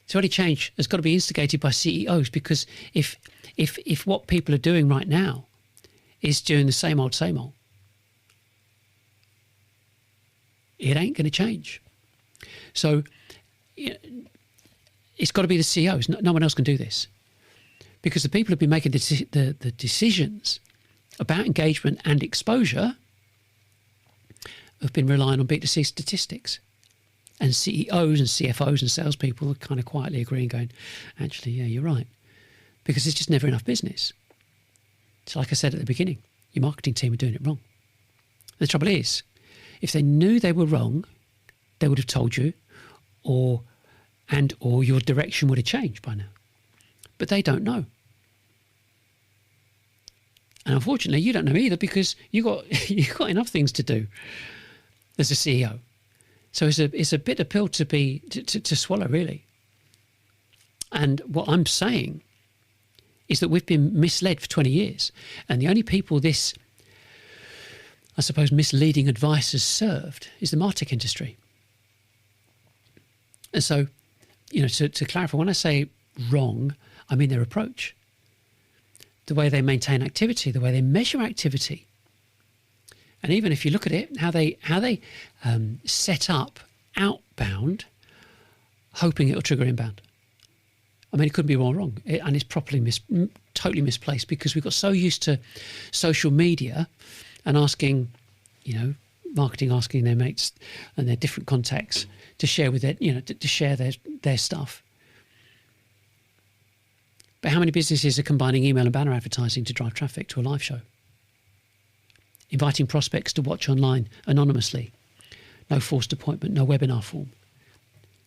So any change has got to be instigated by CEOs, because if what people are doing right now is doing the same old, it ain't going to change. So it's got to be the CEOs. No one else can do this, because the people who've been making the decisions about engagement and exposure have been relying on B2C statistics. And CEOs and CFOs and salespeople are kind of quietly agreeing, going, actually, yeah, you're right. Because there's just never enough business. So like I said at the beginning, your marketing team are doing it wrong. The trouble is, if they knew they were wrong, they would have told you, or your direction would have changed by now. But they don't know. And unfortunately, you don't know either, because you've got enough things to do as a CEO. So it's a bitter pill to swallow, really. And what I'm saying is that we've been misled for 20 years. And the only people this, I suppose, misleading advice has served is the MarTech industry. And so, to clarify, when I say wrong, I mean their approach, the way they maintain activity, the way they measure activity. And even if you look at it, how they set up outbound, hoping it'll trigger inbound. I mean, it couldn't be more wrong, and it's properly totally misplaced, because we've got so used to social media and asking, marketing asking their mates and their different contacts to share with their, to share their stuff. But how many businesses are combining email and banner advertising to drive traffic to a live show? Inviting prospects to watch online anonymously. No forced appointment, no webinar form.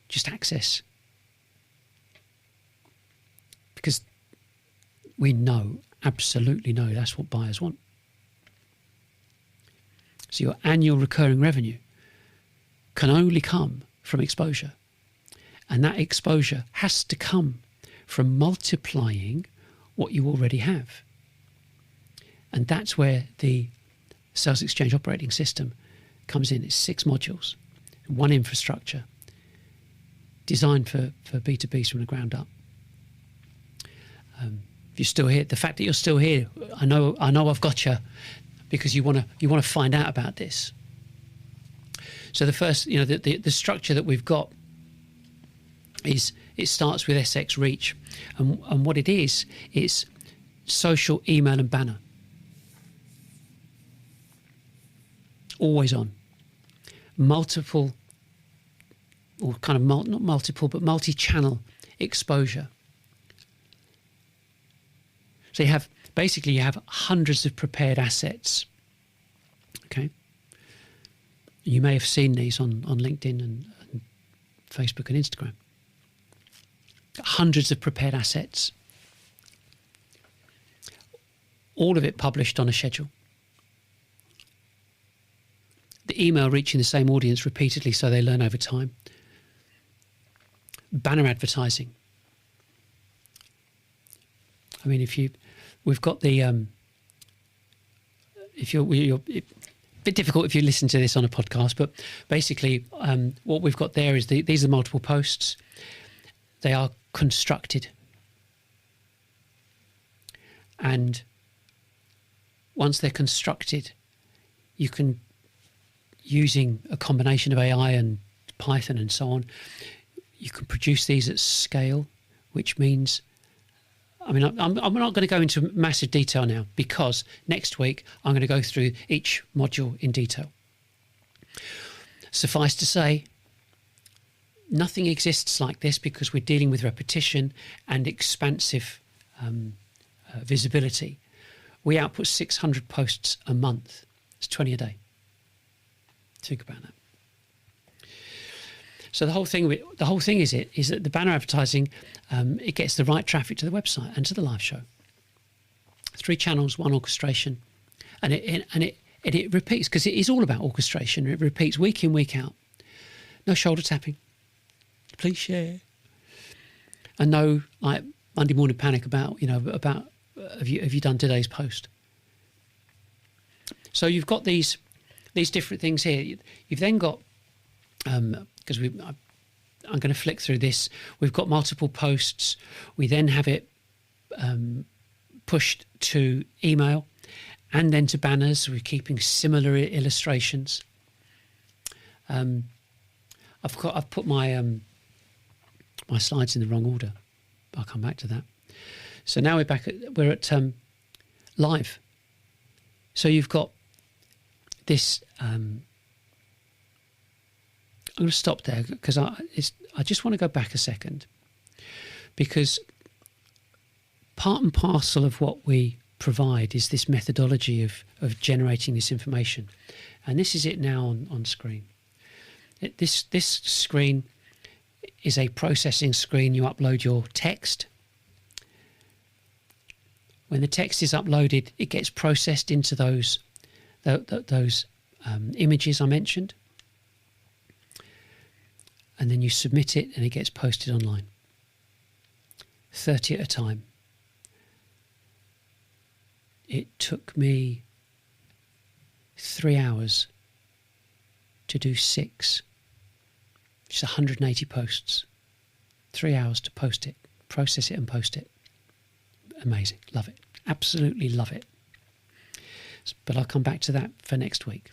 Just access. Because we know, absolutely know, that's what buyers want. So your annual recurring revenue can only come from exposure. And that exposure has to come from multiplying what you already have. And that's where the salesXchange operating system comes in. It's 6 modules, 1 infrastructure, designed for B2Bs from the ground up. If you're still here, the fact that you're still here, I know I've got you, because you want to find out about this. So the first, the structure that we've got is, it starts with SX Reach, and what it is, it's social, email, and banner. Always on. Multiple, or kind of not multiple, but multi-channel exposure. So you have hundreds of prepared assets. Okay. You may have seen these on LinkedIn and Facebook and Instagram. Hundreds of prepared assets. All of it published on a schedule. The email reaching the same audience repeatedly so they learn over time. Banner advertising. I mean, we've got the, you're a bit difficult if you listen to this on a podcast, but basically what we've got there is these are multiple posts. They are constructed. And once they're constructed, you can, using a combination of AI and Python and so on, you can produce these at scale which means, I mean, I'm not going to go into massive detail now, because next week I'm going to go through each module in detail. Suffice to say, nothing exists like this, because we're dealing with repetition and expansive visibility. We output 600 posts a month. It's 20 a day. Think about that. So the whole thing is that the banner advertising, it gets the right traffic to the website and to the live show. 3 channels, 1 orchestration, and it repeats, because it is all about orchestration. It repeats week in, week out. No shoulder tapping. Please share. And no like Monday morning panic about have you done today's post. So you've got these different things here. You've then got because I'm going to flick through this. We've got multiple posts. We then have it pushed to email and then to banners. We're keeping similar illustrations. I've put my my slides in the wrong order. I'll come back to that. So now we're at live. So you've got this. I'm going to stop there, because I just want to go back a second, because part and parcel of what we provide is this methodology of generating this information, and this is it now on screen. This screen is a processing screen. You upload your text. When the text is uploaded, it gets processed into those images I mentioned. And then you submit it and it gets posted online. 30 at a time. It took me 3 hours to do 6. Which is 180 posts. 3 hours to post it, process it and post it. Amazing. Love it. Absolutely love it. But I'll come back to that for next week.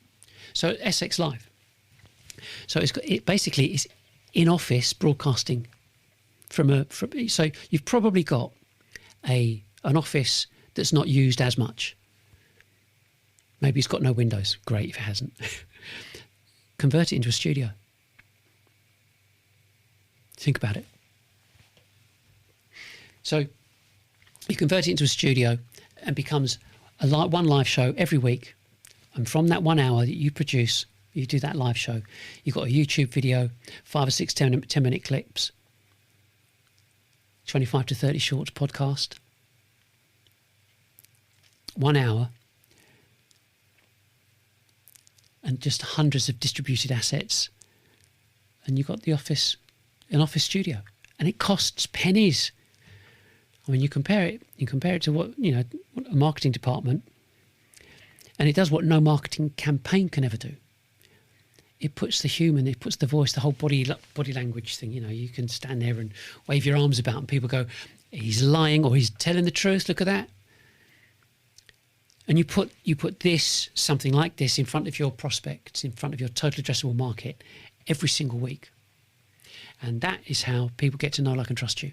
So SX Live. So it basically is in-office broadcasting so you've probably got an office that's not used as much. Maybe it's got no windows. Great if it hasn't. Convert it into a studio. Think about it. So you convert it into a studio and becomes one live show every week. And from that 1 hour that you produce, you do that live show, you've got a YouTube video, 5 or 6 10-minute clips, 25 to 30 shorts podcast, 1 hour, and just hundreds of distributed assets. And you've got an office studio. And it costs pennies. I mean, you compare it to what a marketing department, and it does what no marketing campaign can ever do. It puts the human, it puts the voice, the whole body language thing. You can stand there and wave your arms about, and people go, "He's lying," or "He's telling the truth. Look at that." And you put something like this in front of your prospects, in front of your total addressable market, every single week, and that is how people get to know, like, and trust you.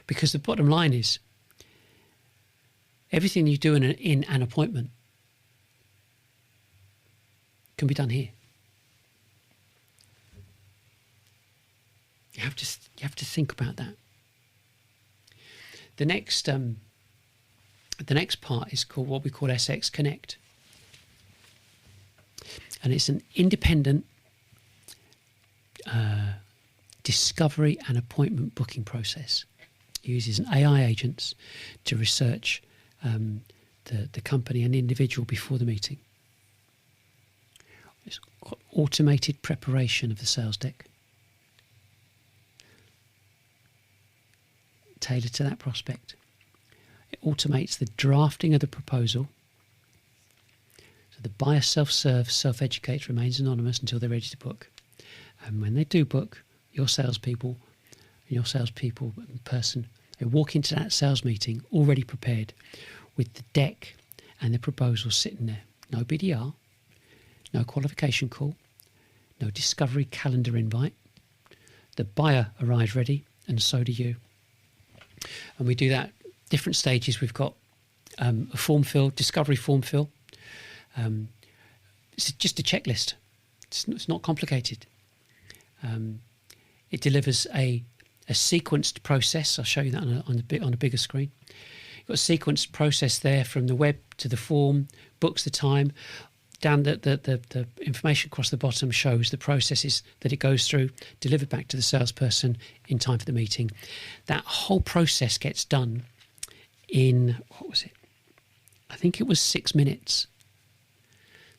Because the bottom line is, everything you do in an appointment can be done here. You have to think about that. The next part is called what we call SX Connect, and it's an independent discovery and appointment booking process. It uses an AI agents to research the company and the individual before the meeting. It's automated preparation of the sales deck, tailored to that prospect. It automates the drafting of the proposal, so the buyer self-educates, remains anonymous until they're ready to book. And when they do book, your salespeople in person, they walk into that sales meeting already prepared with the deck and the proposal sitting there. No BDR, no qualification call, no discovery calendar invite, The buyer arrives ready, and so do you. And we do that different stages. We've got a form fill, discovery form fill. It's just a checklist. It's not complicated. It delivers a sequenced process. I'll show you that on a bigger screen. You've got a sequenced process there from the web to the form, books the time. Down the information across the bottom shows the processes that it goes through, delivered back to the salesperson in time for the meeting. That whole process gets done in, what was it? I think it was 6 minutes.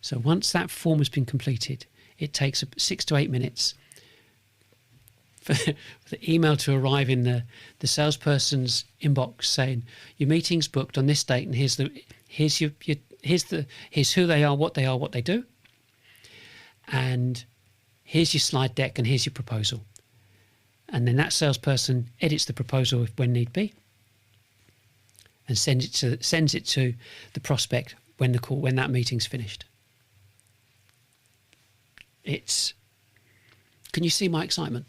So once that form has been completed, it takes 6 to 8 minutes for the email to arrive in the salesperson's inbox saying your meeting's booked on this date, and here's who they are, what they do, and here's your slide deck, and here's your proposal. And then that salesperson edits the proposal when need be, and sends it to the prospect when that meeting's finished. Can you see my excitement?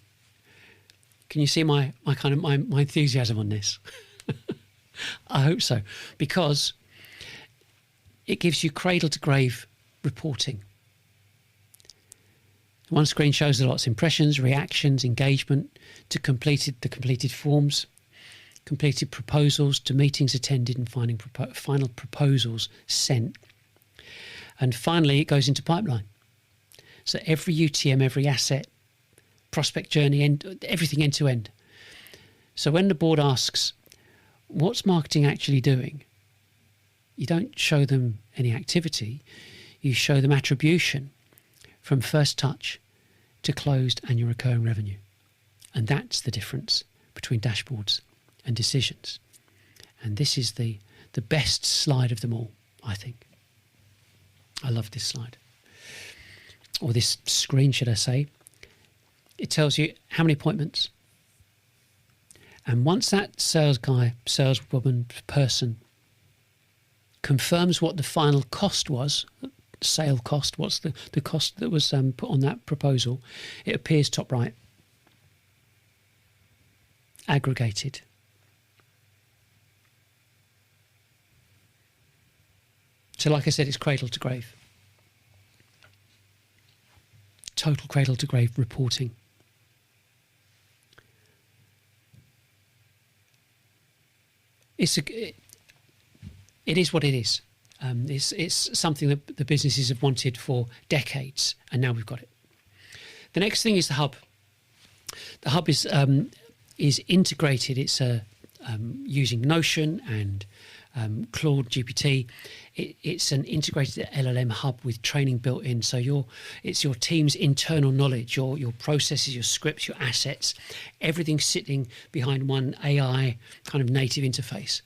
Can you see my enthusiasm on this? I hope so, because it gives you cradle to grave reporting. One screen shows the lots: impressions, reactions, engagement, to the completed forms, completed proposals, to meetings attended, and final proposals sent. And finally, it goes into pipeline. So every UTM, every asset, prospect journey, everything end to end. So when the board asks, what's marketing actually doing? You don't show them any activity, you show them attribution from first touch to closed annual recurring revenue. And that's the difference between dashboards and decisions. And this is the best slide of them all, I think. I love this slide. Or this screen, should I say. It tells you how many appointments. And once that sales guy, saleswoman, person confirms what the final cost was, sale cost, what's the cost that was put on that proposal, it appears top right, aggregated. So like I said, it's cradle to grave. Total cradle to grave reporting. It is what it is. It's something that the businesses have wanted for decades, and now we've got it. The next thing is the hub. The hub is integrated. It's using Notion and Claude GPT. It's an integrated LLM hub with training built in. So it's your team's internal knowledge, your processes, your scripts, your assets, everything sitting behind one AI kind of native interface.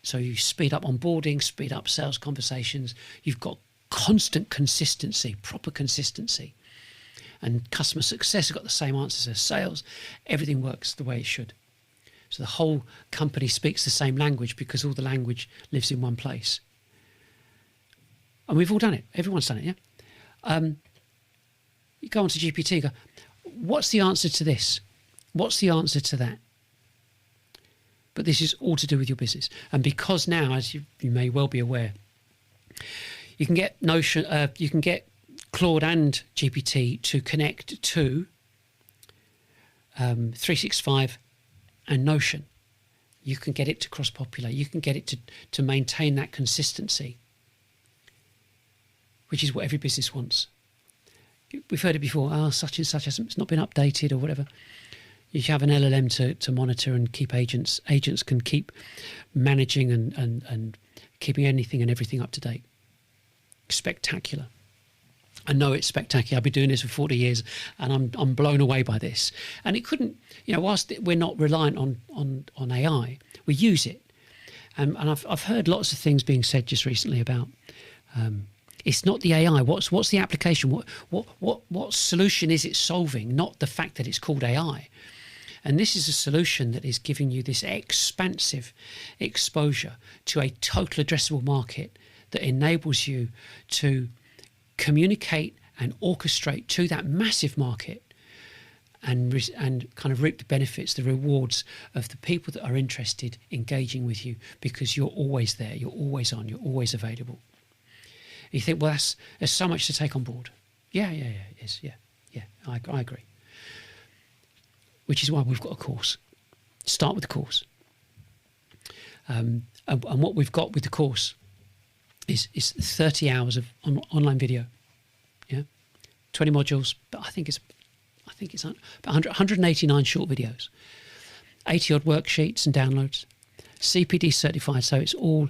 So you speed up onboarding, speed up sales conversations. You've got constant consistency, proper consistency. And customer success has got the same answers as sales. Everything works the way it should. So the whole company speaks the same language because all the language lives in one place. And we've all done it. Everyone's done it, yeah? You go onto GPT, you go, what's the answer to this? What's the answer to that? But this is all to do with your business. And because now, as you may well be aware, you can get Notion, you can get Claude and GPT to connect to 365 and Notion. You can get it to cross-populate. You can get it to maintain that consistency, which is what every business wants. We've heard it before, such and such, it's not been updated or whatever. You have an LLM to monitor and keep agents. Agents can keep managing and keeping anything and everything up to date. Spectacular. I know it's spectacular. I've been doing this for 40 years and I'm blown away by this. And it couldn't, whilst we're not reliant on AI, we use it. And I've heard lots of things being said just recently about it's not the AI. What's the application? What solution is it solving? Not the fact that it's called AI. And this is a solution that is giving you this expansive exposure to a total addressable market that enables you to communicate and orchestrate to that massive market and kind of reap the benefits, the rewards of the people that are interested, engaging with you, because you're always there, you're always on, you're always available. You think, well, there's so much to take on board. Yeah, it is. Yeah, I agree. Which is why we've got a course. Start with the course. And what we've got with the course is 30 hours of online video. Yeah, 20 modules, but I think it's about 189 short videos, 80 odd worksheets and downloads, CPD certified, so it's all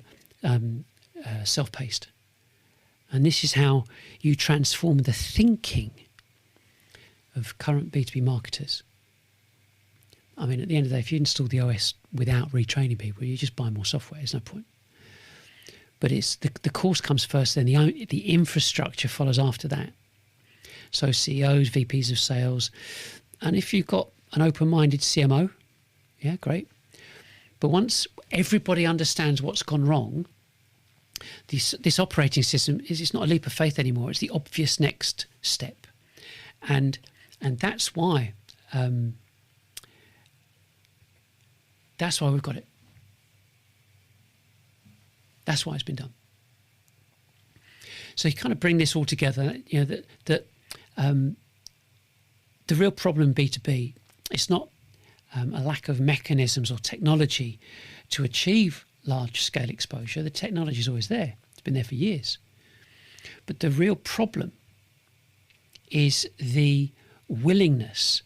self-paced. And this is how you transform the thinking of current B2B marketers. I mean, at the end of the day, if you install the OS without retraining people, you just buy more software. There's no point. But it's the course comes first, then the infrastructure follows after that. So CEOs, VPs of sales, and if you've got an open-minded CMO, yeah, great. But once everybody understands what's gone wrong, this operating system it's not a leap of faith anymore. It's the obvious next step, and that's why we've got it. That's why it's been done. So you kind of bring this all together. You know that the real problem in B2B, it's not a lack of mechanisms or technology to achieve large-scale exposure. The technology is always there. It's been there for years. But the real problem is the willingness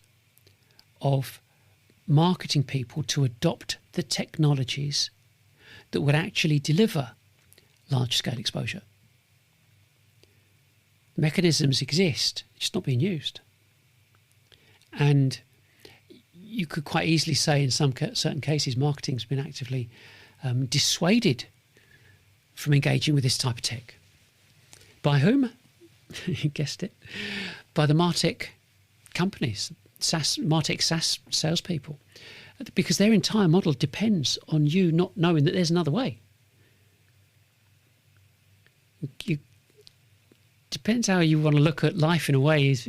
of marketing people to adopt the technologies that would actually deliver large-scale exposure. Mechanisms exist, it's just not being used. And you could quite easily say in certain cases marketing's been actively dissuaded from engaging with this type of tech. By whom? You guessed it. By the MarTech companies, MarTech SaaS salespeople. Because their entire model depends on you not knowing that there's another way. Depends how you want to look at life in a way, is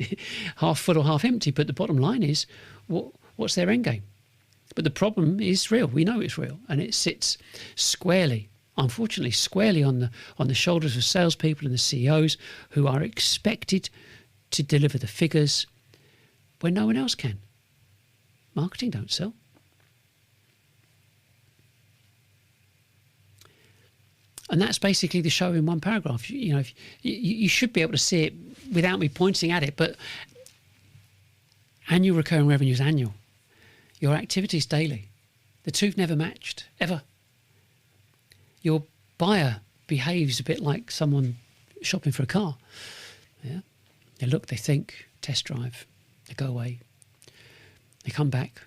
half full or half empty, but the bottom line is what's their end game? But the problem is real. We know it's real, and it sits squarely, unfortunately, squarely on the shoulders of salespeople and the CEOs who are expected to deliver the figures when no one else can. Marketing don't sell. And that's basically the show in one paragraph. You know, you should be able to see it without me pointing at it, but annual recurring revenue is annual. Your activity is daily. The two've never matched, ever. Your buyer behaves a bit like someone shopping for a car. Yeah, they look, they think, test drive, they go away, they come back.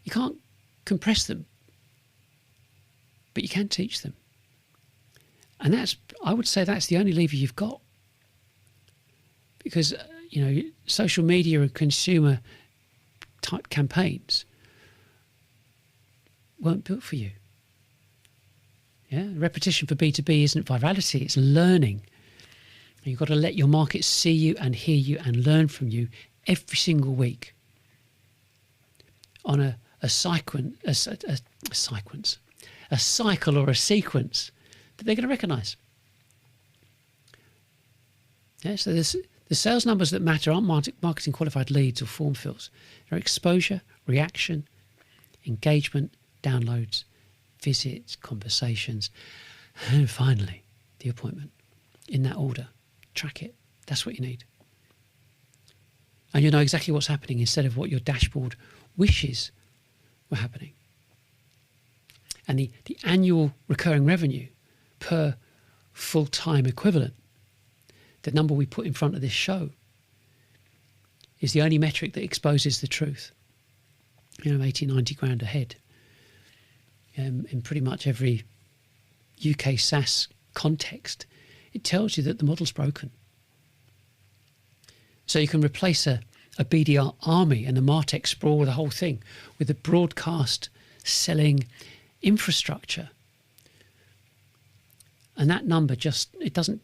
You can't compress them, but you can teach them. And I would say that's the only lever you've got. Because, social media and consumer type campaigns weren't built for you. Yeah, repetition for B2B isn't virality, it's learning. And you've got to let your market see you and hear you and learn from you every single week on a cycle or a sequence that they're going to recognise. Yeah, so the sales numbers that matter aren't marketing qualified leads or form fills. They're exposure, reaction, engagement, downloads, visits, conversations, and finally, the appointment. In that order. Track it. That's what you need. And you know exactly what's happening instead of what your dashboard wishes were happening. And the annual recurring revenue per full-time equivalent, the number we put in front of this show, is the only metric that exposes the truth. 80, 90 grand a head. In pretty much every UK SaaS context, it tells you that the model's broken. So you can replace a BDR army and a MarTech sprawl, the whole thing, with a broadcast selling infrastructure. And that number it doesn't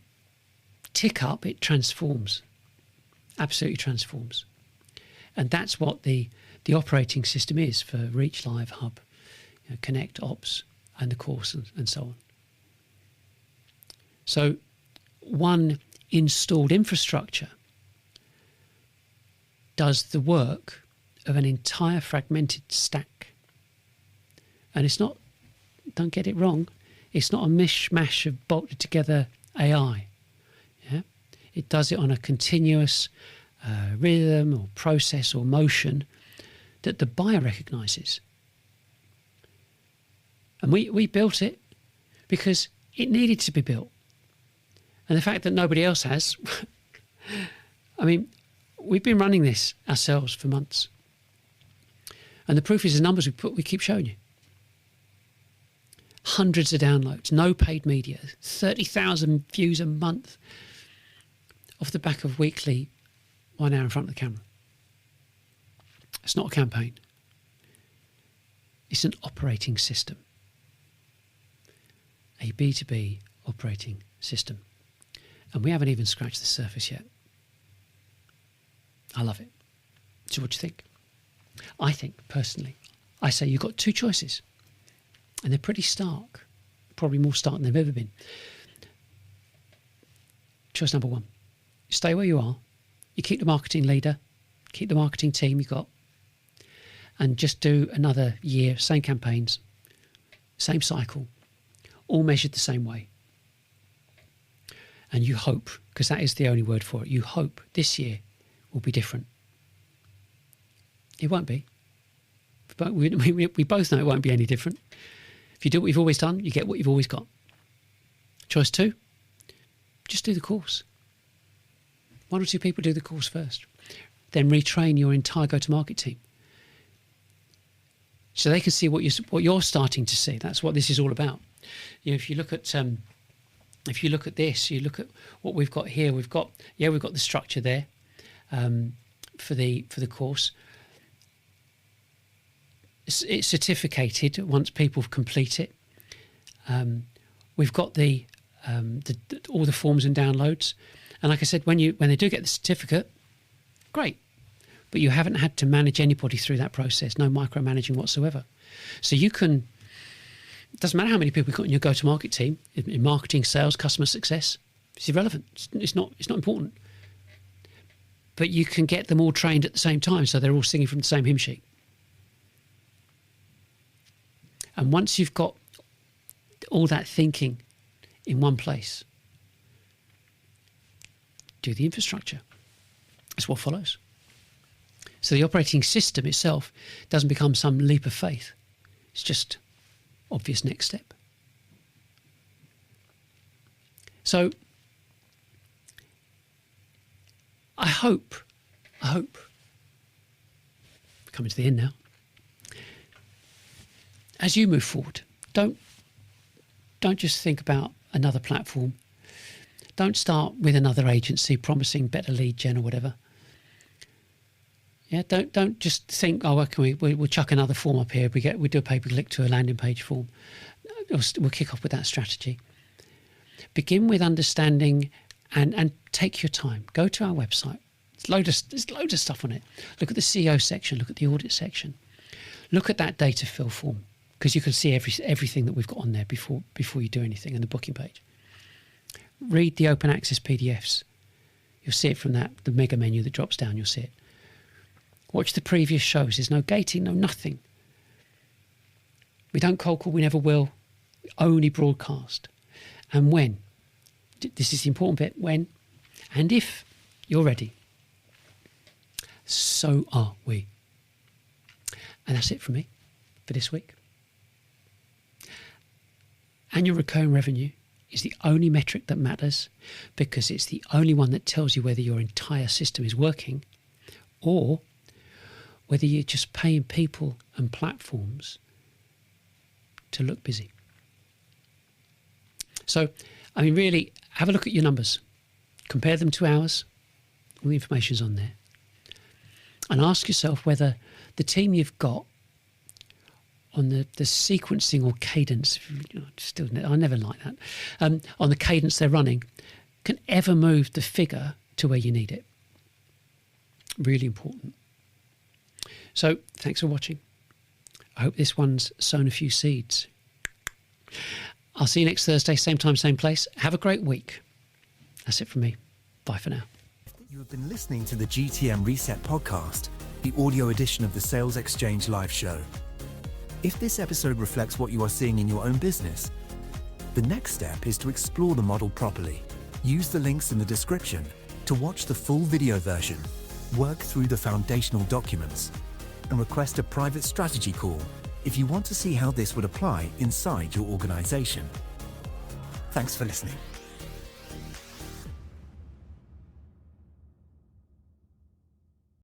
tick up, it transforms. Absolutely transforms. And that's what the operating system is for Reach, Live, Hub, Connect, Ops, and the course, and so on. So one installed infrastructure does the work of an entire fragmented stack. And it's not, don't get it wrong, it's not a mishmash of bolted together AI. Yeah? It does it on a continuous rhythm or process or motion that the buyer recognises. And we built it because it needed to be built. And the fact that nobody else has, I mean, we've been running this ourselves for months. And the proof is the numbers we keep showing you. Hundreds of downloads, no paid media, 30,000 views a month off the back of weekly 1 hour in front of the camera. It's not a campaign. It's an operating system. A B2B operating system. And we haven't even scratched the surface yet. I love it. So what do you think? I think, personally, I say you've got two choices. And they're pretty stark. Probably more stark than they've ever been. Choice number one. You stay where you are. You keep the marketing leader. Keep the marketing team you got. And just do another year, same campaigns, same cycle, all measured the same way. And you hope, because that is the only word for it, you hope this year will be different. It won't be. But we both know it won't be any different. If you do what you've always done, you get what you've always got. Choice two, just do the course. One or two people do the course first. Then retrain your entire go-to-market team. So they can see what you're starting to see. That's what this is all about. If you look at this, you look at what we've got here. We've got the structure there for the course. It's certificated once people complete it. We've got all the forms and downloads. And like I said, when they do get the certificate, great. But you haven't had to manage anybody through that process, no micromanaging whatsoever. So you can, it doesn't matter how many people you've got in your go-to-market team, in marketing, sales, customer success, it's irrelevant. It's not important. But you can get them all trained at the same time, so they're all singing from the same hymn sheet. And once you've got all that thinking in one place, do the infrastructure. That's what follows. So the operating system itself doesn't become some leap of faith. It's just obvious next step. So I hope, coming to the end now, as you move forward, don't just think about another platform. Don't start with another agency promising better lead gen or whatever. Yeah, don't just think, oh, okay, we'll chuck another form up here. We do a pay-per-click to a landing page form. We'll kick off with that strategy. Begin with understanding and take your time. Go to our website. There's loads of stuff on it. Look at the CEO section. Look at the audit section. Look at that data fill form, because you can see everything that we've got on there before you do anything, and the booking page. Read the open access PDFs. You'll see it from the mega menu that drops down. You'll see it. Watch the previous shows. There's no gating, no nothing. We don't cold call. We never will. We only broadcast. And when, this is the important bit, when and if you're ready, so are we. And that's it from me for this week. Annual recurring revenue is the only metric that matters, because it's the only one that tells you whether your entire system is working or whether you're just paying people and platforms to look busy. So, I mean, really, have a look at your numbers. Compare them to ours. All the information's on there. And ask yourself whether the team you've got on the sequencing or cadence, I never like that, on the cadence they're running, can ever move the figure to where you need it. Really important. So thanks for watching. I hope this one's sown a few seeds. I'll see you next Thursday, same time, same place. Have a great week. That's it from me. Bye for now. You have been listening to the GTM Reset podcast, the audio edition of the salesXchange live show. If this episode reflects what you are seeing in your own business, the next step is to explore the model properly. Use the links in the description to watch the full video version, work through the foundational documents, and request a private strategy call if you want to see how this would apply inside your organization. Thanks for listening.